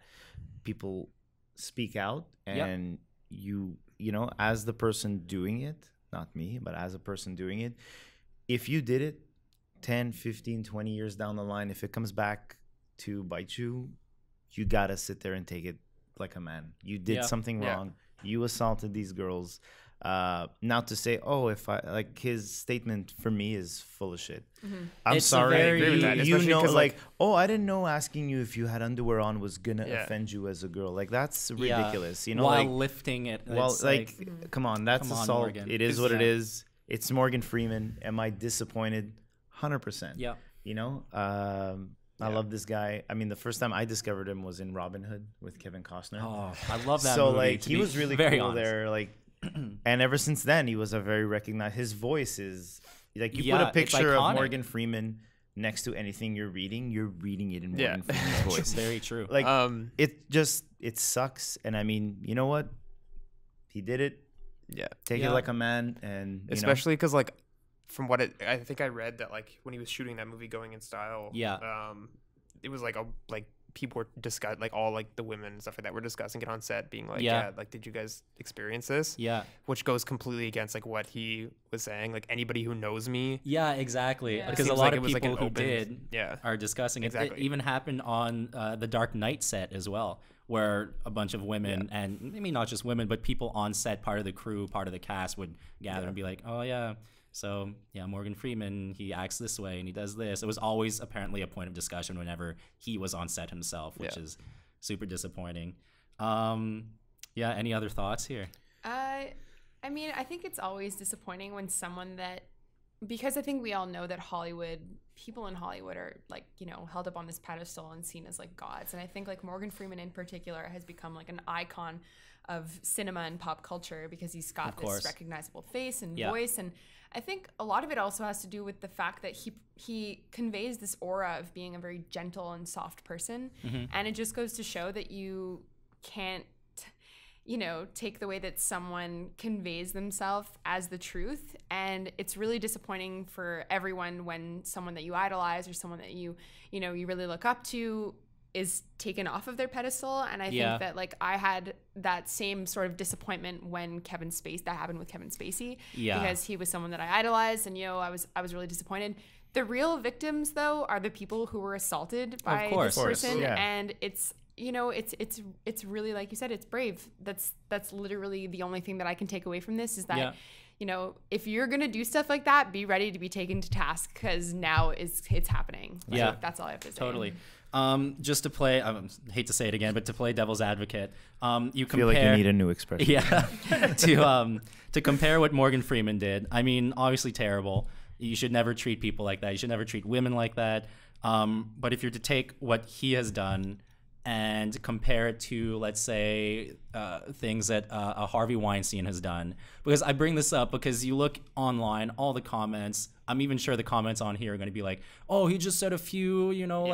people speak out and you know, as the person doing it, not me, but as a person doing it, if you did it 10, 15, 20 years down the line, if it comes back to bite you, you got to sit there and take it like a man. You did something wrong. You assaulted these girls. Now to say, oh, if I like, his statement for me is full of shit. I'm sorry.
I agree with that,
You know,
'cause,
like, oh, I didn't know asking you if you had underwear on was gonna offend you as a girl. Like, that's ridiculous. You know,
while
like,
lifting it.
well, like, come on, that's
come on,
assault.
Morgan.
It is what it is. It's Morgan Freeman. Am I disappointed? 100%.
Yeah.
You know, I love this guy. I mean, the first time I discovered him was in Robin Hood with Kevin Costner.
Oh, I love that
so
movie.
Like, he was really
very
cool
honest.
there. Like, and ever since then, he was a very recognized. His voice is like, you put a
it's
picture of
iconic.
Morgan Freeman next to anything you're reading it in Morgan Freeman's voice.
Very true.
Like, it sucks. And I mean, you know what? He did it.
Yeah.
Take it like a man. And
especially because, like, from what I think I read that, like, when he was shooting that movie Going in Style, it was like people were discussing, like, all like the women and stuff like that were discussing it on set, being like, like, did you guys experience this?
Yeah.
Which goes completely against like what he was saying. Like, anybody who knows me.
Yeah, exactly.
Yeah.
Because a
seems
lot
like
of
it was like
people
an
who
open-
did
Yeah.
are discussing it.
Exactly.
It even happened on the Dark Knight set as well, where a bunch of women and maybe not just women, but people on set, part of the crew, part of the cast would gather and be like, oh yeah, so yeah, Morgan Freeman, he acts this way and he does this. It was always apparently a point of discussion whenever he was on set himself, which is super disappointing. Yeah, any other thoughts here?
I mean, I think it's always disappointing when someone that, because I think we all know that people in Hollywood are like, you know, held up on this pedestal and seen as like gods. And I think like Morgan Freeman in particular has become like an icon of cinema and pop culture because he's got this recognizable face and voice. And I think a lot of it also has to do with the fact that he conveys this aura of being a very gentle and soft person. And it just goes to show that you can't, you know, take the way that someone conveys themselves as the truth. And it's really disappointing for everyone when someone that you idolize or someone that you really look up to is taken off of their pedestal. And I think that like I had that same sort of disappointment when that happened with Kevin Spacey, because he was someone that I idolized, and I was really disappointed. The real victims though are the people who were assaulted by this person, and it's really, like you said, it's brave. That's literally the only thing that I can take away from this is that if you're gonna do stuff like that, be ready to be taken to task, because now it's happening. That's all I have to say.
Totally. Just to play, I hate to say it again, but to play devil's advocate, you compare.
I feel like you need a new expression.
Yeah. To compare what Morgan Freeman did. I mean, obviously terrible. You should never treat people like that. You should never treat women like that. But if you're to take what he has done and compare it to, let's say, things that a Harvey Weinstein has done. Because I bring this up because you look online, all the comments, I'm even sure the comments on here are going to be like, oh, he just said a few,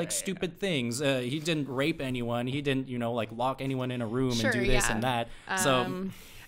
stupid things. He didn't rape anyone. He didn't, lock anyone in a room and do this and that.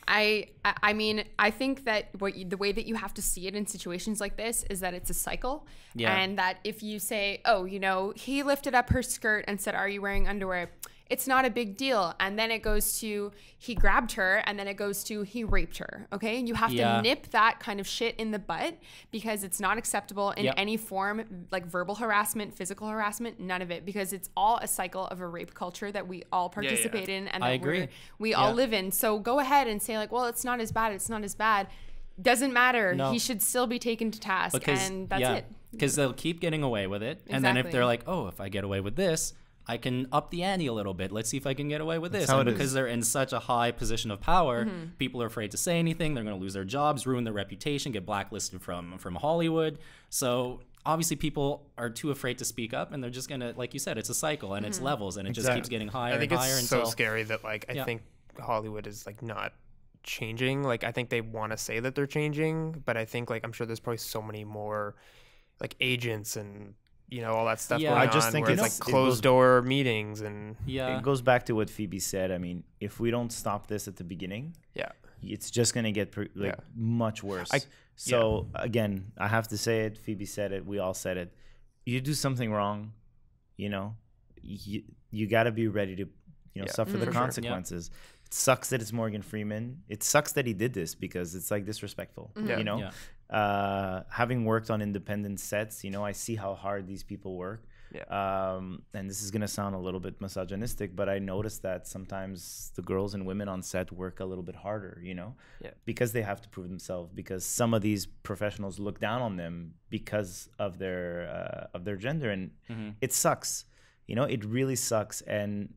I mean, I think that the way that you have to see it in situations like this is that it's a cycle. And that if you say, oh, he lifted up her skirt and said, are you wearing underwear? It's not a big deal. And then it goes to he grabbed her, and then it goes to he raped her. Okay. And you have to nip that kind of shit in the butt, because it's not acceptable in any form, like verbal harassment, physical harassment, none of it, because it's all a cycle of a rape culture that we all participate in and that we all live in. So go ahead and say like, well, it's not as bad. It's not as bad. Doesn't matter. No. He should still be taken to task. And that's it.
Because they'll keep getting away with it. Exactly. And then if they're like, oh, if I get away with this, I can up the ante a little bit. Let's see if I can get away with this. And because they're in such a high position of power, people are afraid to say anything. They're going to lose their jobs, ruin their reputation, get blacklisted from Hollywood. So obviously people are too afraid to speak up, and they're just going to, like you said, it's a cycle and it's levels, and it just keeps getting higher and higher.
It's so scary that I think Hollywood is like not changing. Like I think they want to say that they're changing, but I think I'm sure there's probably so many more like agents and all that stuff going on. I just think it's like closed door meetings, and
it goes back to what Phoebe said. I mean, if we don't stop this at the beginning, it's just gonna get much worse. Again, I have to say it. Phoebe said it. We all said it. You do something wrong, you got to be ready to suffer the consequences. Sure. It sucks that it's Morgan Freeman. It sucks that he did this, because it's like disrespectful. Having worked on independent sets, I see how hard these people work. And this is gonna sound a little bit misogynistic, but I noticed that sometimes the girls and women on set work a little bit harder, because they have to prove themselves, because some of these professionals look down on them because of their gender, and it sucks. It really sucks. And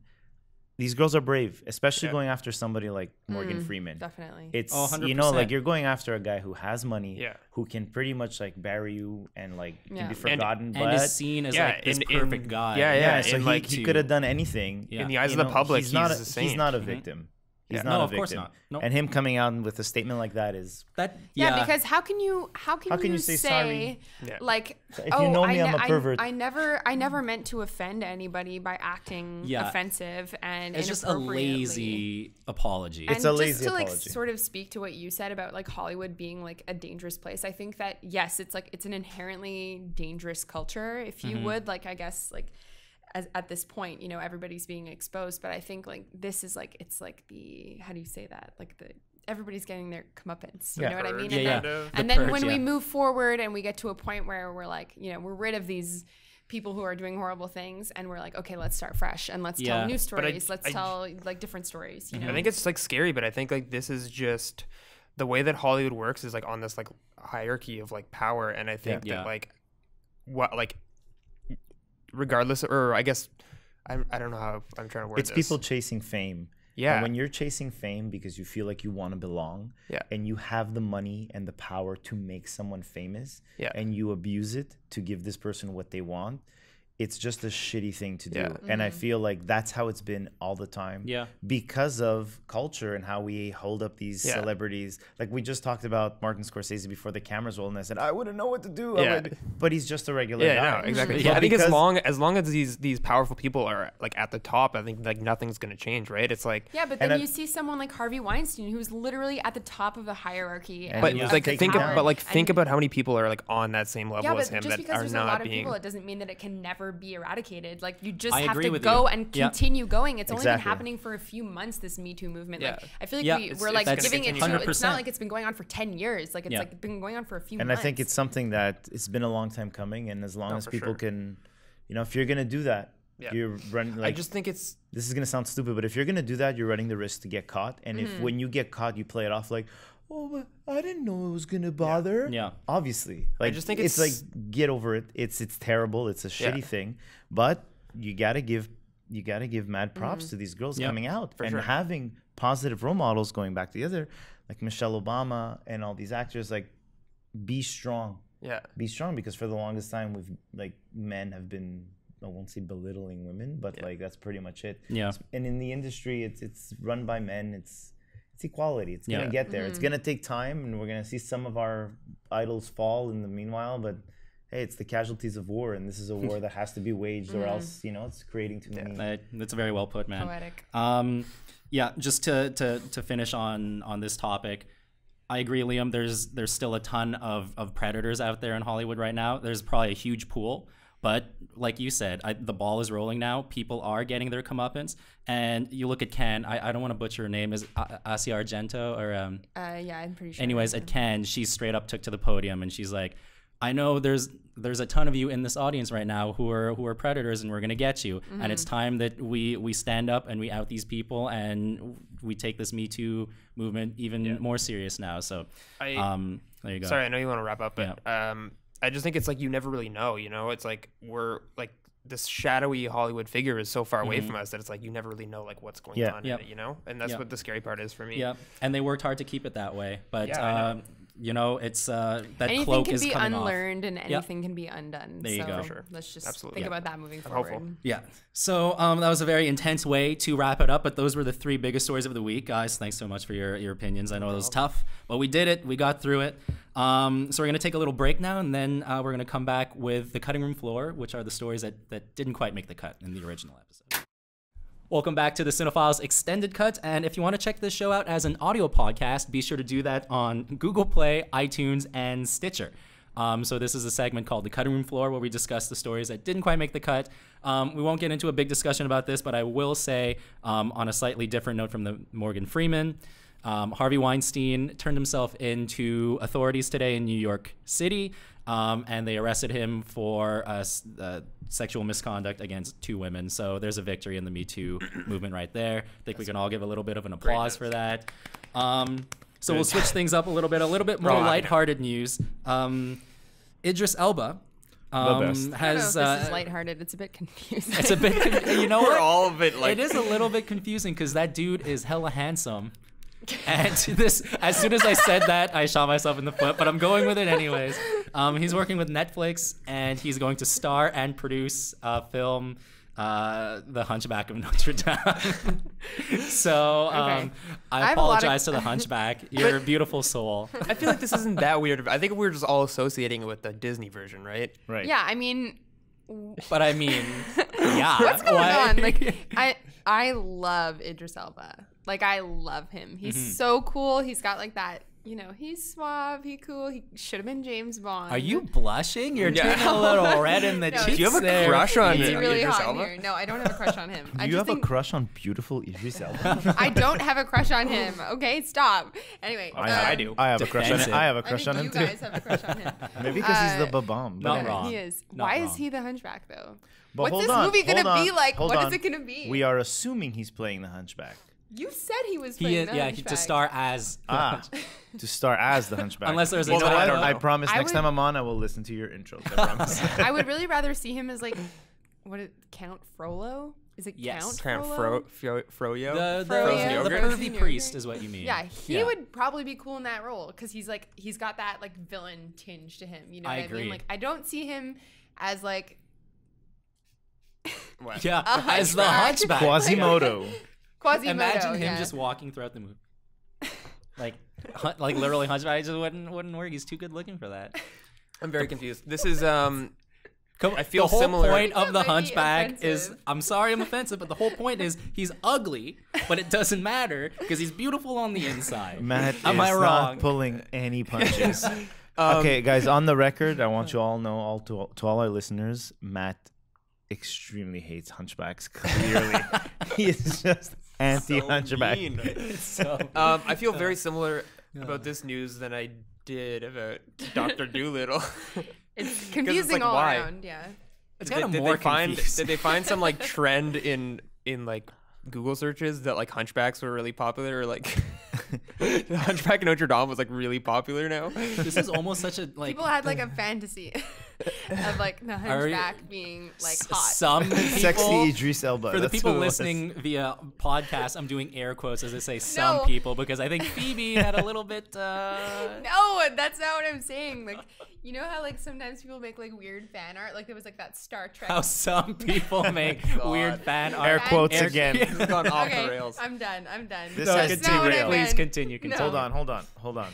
these girls are brave, especially going after somebody like Morgan Freeman.
Definitely.
It's 100%. You're going after a guy who has money, who can pretty much bury you and can be forgotten,
and is seen as this perfect guy.
So he could have done anything.
In the eyes of the public, he's not a saint.
He's not a victim. He's not a victim. Of course not. Nope. And him coming out with a statement like that is
because how can you say
sorry?
Like,
if you know me, I'm a pervert.
I never meant to offend anybody by acting offensive and
it's just a lazy apology.
It's a lazy apology.
Just to sort of speak to what you said about Hollywood being a dangerous place, I think that yes, it's an inherently dangerous culture. If you would I guess at this point, everybody's being exposed, but I think this is it's the, how do you say that? Everybody's getting their comeuppance. You know what I mean? And then when we move forward and we get to a point where we're we're rid of these people who are doing horrible things, and we're like, okay, let's start fresh and let's tell new stories. Let's tell like different stories. You know?
I think it's like scary, but I think like this is just the way that Hollywood works is like on this like hierarchy of like power, and I think that like what like regardless, or I guess I don't know how I'm trying to word
it's
this.
people chasing fame.
Yeah.
And when you're chasing fame because you feel like you want to belong, and you have the money and the power to make someone famous, and you abuse it to give this person what they want, it's just a shitty thing to do. And I feel like that's how it's been all the time.
Yeah.
Because of culture and how we hold up these celebrities. Like we just talked about Martin Scorsese before the cameras rolled, and I said, I wouldn't know what to do. But he's just a regular guy.
No, exactly.
But
I think as long as these powerful people are like at the top, I think like nothing's gonna change, right? It's like
but then you see someone like Harvey Weinstein who's literally at the top of the hierarchy.
And
but
like
think about how many people are like on that same level as him
just
that
because
are
there's
not
a lot of
being.
people, it doesn't mean that it can never be eradicated. Like you just
I
have
agree
to
with
go
you.
and continue going. It's only been
Exactly.
happening for a few months, this Me Too movement. Like I feel like we're
it's
like
gonna
giving it
continue.
to, it's not like it's been going on for 10 years. Like it's like been going on for a few
And
months.
I think it's something that it's been a long time coming, and as long as people can, you know, if you're gonna do that, you're running. Like,
I just think it's
this is gonna sound stupid, but if you're gonna do that, you're running the risk to get caught. And if when you get caught, you play it off like, oh, but I didn't know it was gonna bother.
Yeah.
Obviously, like
just think
it's like get over it. It's terrible. It's a shitty thing, but you gotta give mad props to these girls coming out and having positive role models. Going back to the other, like Michelle Obama and all these actors, like be strong. Be strong, because for the longest time we've like men have been, I won't say belittling women, but like that's pretty much it. And in the industry, it's run by men. It's equality. It's gonna get there. It's gonna take time, and we're gonna see some of our idols fall in the meanwhile. But hey, it's the casualties of war, and this is a war that has to be waged, or else it's creating too many.
That's very well put, man.
Poetic.
Just to finish on this topic, I agree, Liam. There's still a ton of predators out there in Hollywood right now. There's probably a huge pool, but like you said, the ball is rolling now. People are getting their comeuppance, and you look at Cannes. I don't want to butcher her name. Is Asia Argento or
I'm pretty sure.
Anyways, at Cannes, she straight up took to the podium and she's like, I know there's a ton of you in this audience right now who are predators, and we're gonna get you. And it's time that we stand up and we out these people, and we take this Me Too movement even more serious now. So there you go.
Sorry, I know you want to wrap up, but I just think it's like you never really know. You know, it's like we're like this shadowy Hollywood figure is so far away from us that it's like you never really know like what's going on in it, you know? And that's what the scary part is for me.
Yeah, and they worked hard to keep it that way, but you know, it's that
anything
cloak
can
is
be
coming
unlearned
off.
and anything can be undone.
There you go.
For sure.
Let's just
Absolutely.
think about that moving
hopeful.
forward.
Yeah. So that was a very intense way to wrap it up, but those were the 3 biggest stories of the week. Guys, thanks so much for your opinions. I know it was tough, but we did it. We got through it. So we're going to take a little break now, and then we're going to come back with the cutting room floor, which are the stories that didn't quite make the cut in the original episode. Welcome back to the CineFiles Extended Cut, and if you want to check this show out as an audio podcast, be sure to do that on Google Play, iTunes, and Stitcher. So this is a segment called The Cutting Room Floor, where we discuss the stories that didn't quite make the cut. We won't get into a big discussion about this, but I will say, on a slightly different note from the Morgan Freeman, Harvey Weinstein turned himself into authorities today in New York City, and they arrested him for sexual misconduct against 2 women. So there's a victory in the Me Too movement right there. I think we can all give a little bit of an applause for that. So we'll switch things up a little bit more lighthearted news. Idris Elba has.
I don't know if this is lighthearted. It's a bit confusing.
It's a bit. You know,
We're all a bit like.
it is a little bit confusing because that dude is hella handsome. And this, as soon as I said that, I shot myself in the foot, but I'm going with it anyways. He's working with Netflix, and he's going to star and produce a film, The Hunchback of Notre Dame. So I apologize to the Hunchback. You're a beautiful soul.
I feel like this isn't that weird. I think we're just all associating it with the Disney version, right?
Right.
Yeah, I mean,
But I mean, yeah.
what's going on? Like, I love Idris Elba. Like, I love him. He's so cool. He's got like that you know, he's suave, he cool. He should have been James Bond.
Are you blushing? You're turning a little red in the
No,
cheeks.
Do you have a
there.
crush on
It's
him?
really
Idris
hot in
Elba?
here. No, I don't have a crush on him.
Do you have a crush on beautiful Idris Elba?
I don't have a crush on him. Okay, stop. Anyway,
I do.
I have a crush on him.
Defensive.
I have a
I
crush
think
on
you
him too.
guys have a crush on him.
Maybe because he's the babam.
Not
but-
wrong.
He is.
Not
Why
wrong.
is he the Hunchback though?
But
What's
hold
this
on,
movie
hold
gonna
on,
be like?
hold
What is
on.
it gonna be?
We are assuming he's playing the Hunchback.
You said he was
He
playing
is,
the
yeah,
Hunchback.
to star as.
To star as the Hunchback.
Unless there's a
You know what?
title.
I promise
I
next
would-
time I'm on, I will listen to your intros. I promise.
I would really rather see him as like, Count Frollo? Is it
Yes.
Count
Kind of
Frollo?
froyo.
The
Frozen
yogurt?
pervy
Frozen
priest
yogurt?
is what you mean.
Yeah, he
Yeah.
would probably be cool in that role because he's got that like villain tinge to him. You know
I
what I
agree.
mean? Like I don't see him as like
What?
Yeah,
A
as the
hunchback.
Hunchback.
Quasimodo.
Quasimodo.
Imagine him
yeah.
just walking throughout the movie. Like literally Hunchback just wouldn't work. He's too good looking for that.
I'm very confused. This is
Come,
I feel
the whole
similar.
point of the
That might be
Hunchback is,
offensive.
I'm sorry I'm offensive, but the whole point is he's ugly, but it doesn't matter because he's beautiful on the inside.
Matt
Am
is
I
not
wrong?
pulling any punches. Okay, guys, on the record, I want you all know, to all our listeners, Matt extremely hates hunchbacks. Clearly, he is just anti-hunchback.
mean.
So,
I feel very similar about this news than I did about Dr. Doolittle.
It's confusing
like,
all
why?
around. Yeah.
it's
Did
kind of
they
more
find
confused.
did they find some like trend in like Google searches that like hunchbacks were really popular, or like the Hunchback of Notre Dame was like really popular now?
This is almost such a like.
People had like a fantasy of like the Hunchback being like hot.
Some people,
Sexy Idris Elba.
For the
that's
people
what it was.
listening via podcast, I'm doing air quotes as I say some
No.
people because I think Phoebe had a little bit.
No, that's not what I'm saying. Like, you know how like sometimes people make like weird fan art? Like there was like that Star Trek.
How some people make weird fan art.
Air quotes
Air-
again.
This has gone off
Okay,
the rails.
I'm done. I'm done.
This
No,
has
That's not what I
derailed.
Please
meant.
continue.
No.
Hold on.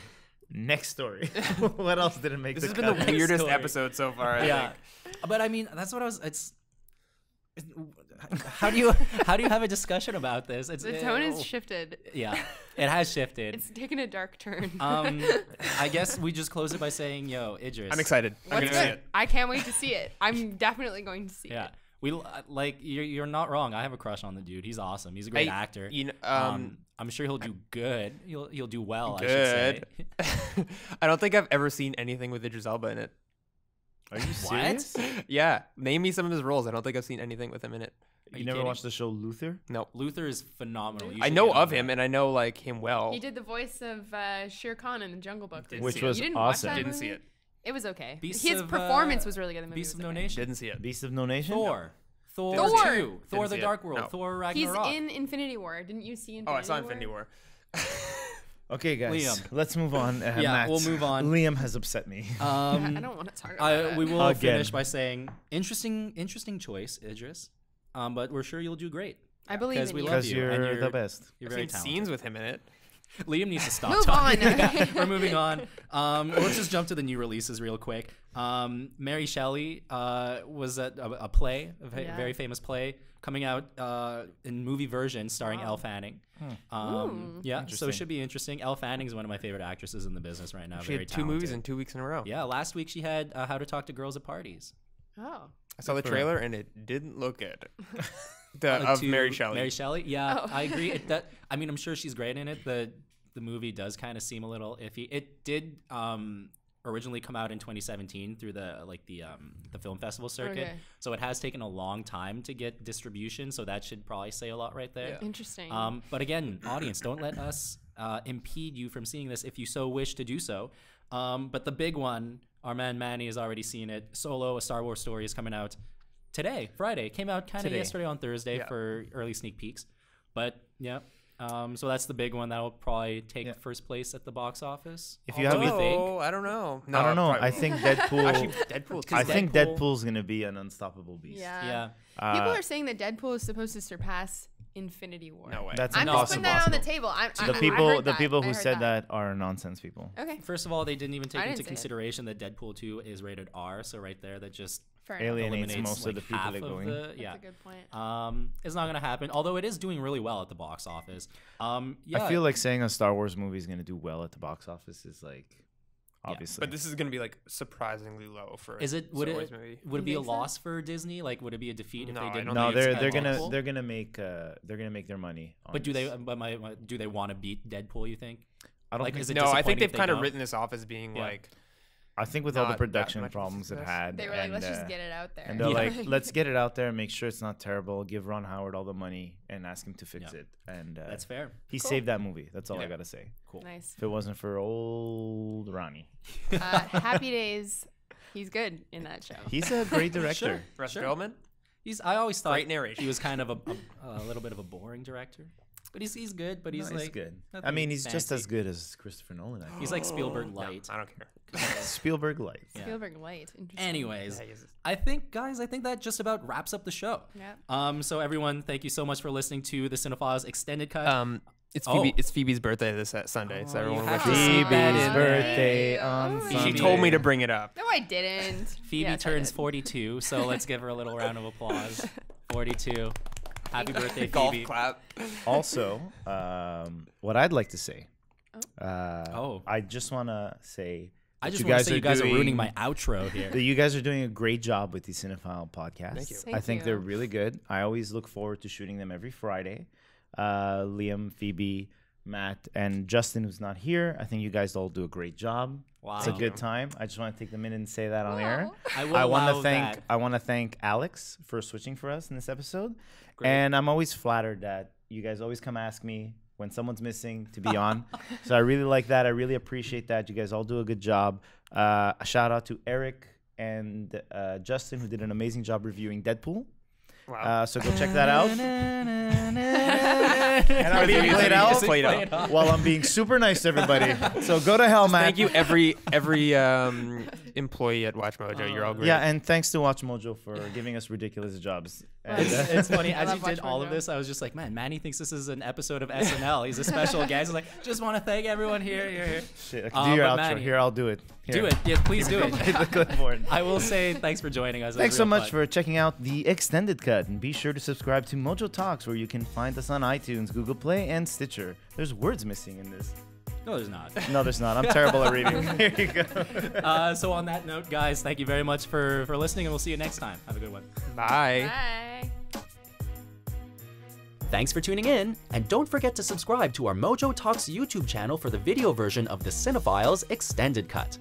Next story. What else didn't make
This has
the
been
cut?
the weirdest
story.
episode so far. I
Yeah,
think.
but I mean that's what I was. How do you have a discussion about this? It's,
The tone has shifted.
Yeah, it has shifted.
It's taken a dark turn.
I guess we just close it by saying, "Yo, Idris."
I'm excited. I'm
What's
gonna see
good?
it.
I can't wait to see it. I'm definitely going to see
Yeah,
it.
we like you're not wrong. I have a crush on the dude. He's awesome. He's a great actor.
You know,
I'm sure he'll do good. He'll do well. I
good.
should say.
I don't think I've ever seen anything with Idris Elba in it.
Are you
What?
serious?
Yeah, name me some of his roles. I don't think I've seen anything with him in it.
You never
kidding?
watched the show Luther?
No,
Luther is phenomenal. You
I
should
know
get on
of him
that.
and I know like him well.
He did the voice of Shere Khan in the Jungle Book.
Didn't
Which
see it.
was
You didn't
awesome.
Watch that
Didn't see
movie?
it.
It was okay.
Beasts
His
of,
performance was really good. The movie
Beast of
was
No
okay.
Nation.
Didn't see it.
Beast of No Nation?
Thor. Thor
Thor.
2. Thor:
see
The
it.
Dark World.
No.
Thor:
He's
Ragnarok.
in Infinity War. Didn't you see Infinity
Oh, I saw
War?
Infinity War.
Okay, guys.
Liam.
Let's move on.
Yeah,
Matt,
we'll move on.
Liam has upset me.
I don't want to talk about that.
We will
Again.
finish by saying interesting choice, Idris. But we're sure you'll do great.
I believe
Because
in
we
you.
love
Because
you. and
you're the best.
You're
I've
very
seen
talented.
scenes with him in it.
Liam needs to stop
Move
talking.
on.
Yeah, we're moving on. Let's just jump to the new releases real quick. Mary Shelley was a play,
Yeah.
very famous play, coming out in movie version starring Elle Fanning. Yeah, so
Interesting.
it should be interesting. Elle Fanning is one of my favorite actresses in the business right now.
She
very
had two movies
talented.
in 2 weeks in a row.
Yeah, last week she had How to Talk to Girls at Parties.
Oh.
I saw the
for her.
trailer and it didn't look good.
To
Mary Shelley.
Mary Shelley, yeah,
Oh.
I agree. I mean, I'm sure she's great in it. The movie does kind of seem a little iffy. It did originally come out in 2017 through the film festival circuit,
Okay.
so it has taken a long time to get distribution. So that should probably say a lot right there.
Interesting.
But again, audience, don't let us impede you from seeing this if you so wish to do so. But the big one, our man Manny has already seen it. Solo, A Star Wars Story is coming out today, Friday. It came out kind of
Today.
yesterday on Thursday
Yeah.
for early sneak peeks. But yeah, so that's the big one that will probably take first place at the box office.
If you have,
we think?
Oh, I don't know. No,
I don't know.
probably
I
won't.
think Deadpool.
Actually, Deadpool.
I think
Deadpool-
Deadpool's gonna be an unstoppable beast.
yeah.
Yeah.
People are saying that Deadpool is supposed to surpass Infinity War.
No way.
That's
I'm just putting that on the table.
The people who said that are nonsense people.
Okay.
First of all, they didn't even take
I didn't
into
say it.
consideration that Deadpool 2 is rated R, so right there that just
Fair enough.
Alienates
eliminates
most
like
of the people
half
that
of
going.
the, yeah.
That's a good point.
It's not gonna happen. Although it is doing really well at the box office. Yeah.
I feel like saying a Star Wars movie is going to do well at the box office is like, obviously.
But this is gonna be like surprisingly low for.
Is it? Would
Star Wars
it?
movie.
Would it
You
be a
think so?
loss for Disney? Like, would it be a defeat if
No,
they
I
didn't?
don't
No,
think it's
they're
Deadpool.
gonna make their money. On
But do
this.
they? Do they want to beat Deadpool? You think?
I don't
like,
think.
is it
No, I think
disappointing
they've
if they
kind of
don't?
written this off as being
Yeah.
like.
I think with all the
not that
production
much of a
problems it
success.
had,
They were like,
and,
let's just get it out there.
and they're
Yeah.
like, let's get it out there, make sure it's not terrible, give Ron Howard all the money, and ask him to fix
Yeah.
it. And
That's fair.
he
Cool.
saved that movie. That's all I
Yeah.
gotta say.
Cool.
Nice.
If it wasn't for old Ronnie,
Happy Days. He's good in that show.
he's a great director.
Russ
Sure.
Perlman.
I always thought
Great narration.
he was kind of a little bit of a boring director, but he's good. But he's
No,
like
good. I
nothing
mean, he's just
fancy.
as good as Christopher Nolan. I think.
He's like Spielberg
No,
light.
I don't care.
Spielberg light.
Yeah.
Spielberg light. Interesting.
Anyways,
Yeah, he's-
I think that just about wraps up the show.
Yeah.
So everyone, thank you so much for listening to the CineFiles Extended Cut.
It's
Oh.
It's Phoebe's birthday this Sunday, so
Oh,
everyone
you have
wishes.
to sneak that
Phoebe's
in.
birthday
Hey.
on
Oh.
Sunday.
She told me to bring it up.
No, I didn't.
Phoebe
Yes, I
turns
did.
42, so let's give her a little round of applause. 42. Happy birthday,
Golf
Phoebe.
clap.
Also, what I'd like to say.
Oh.
I just want to say.
I
that
just want to say you guys are ruining
doing-
my outro here.
that you guys are doing a great job with the Cinephile podcast.
Thank you.
I
Thank
think
you.
they're really good. I always look forward to shooting them every Friday. Liam, Phoebe, Matt, and Justin, who's not here. I think you guys all do a great job.
Wow.
It's a good time. I just want to take the minute and say that on air.
I will
I want
allow
to thank
that.
I want to thank Alex for switching for us in this episode.
Great.
And I'm always flattered that you guys always come ask me when someone's missing to be on. So I really like that. I really appreciate that. You guys all do a good job. A shout out to Eric and Justin, who did an amazing job reviewing Deadpool.
Wow.
So go check that out. And I'm being played out
Played out.
while I'm being super nice to everybody. So go to hell, Matt.
Thank you, every employee at WatchMojo. You're all great.
Yeah, and thanks to WatchMojo for giving us ridiculous jobs. And,
It's funny, as
I
you
love
did all of
WatchMojo.
this, I was just like, man, Manny thinks this is an episode of SNL. He's a special guest. He's like, just want to thank everyone here.
shit, I can do your
but
outro.
Manny-
Here, I'll do it. Here.
Do it. Yeah, please do it.
Hit the clipboard.
I will say thanks for joining us. It was
Thanks so
real
much
fun.
for checking out the Extended Cut, and be sure to subscribe to MojoTalks, where you can find us on iTunes, Google Play, and Stitcher. There's words missing in this.
No, there's not.
No, there's not. I'm terrible at reading. Here you go.
So on that note, guys, thank you very much for listening, and we'll see you next time. Have a good one.
Bye.
Bye.
Thanks for tuning in, and don't forget to subscribe to our MojoTalks YouTube channel for the video version of the CineFiles Extended Cut.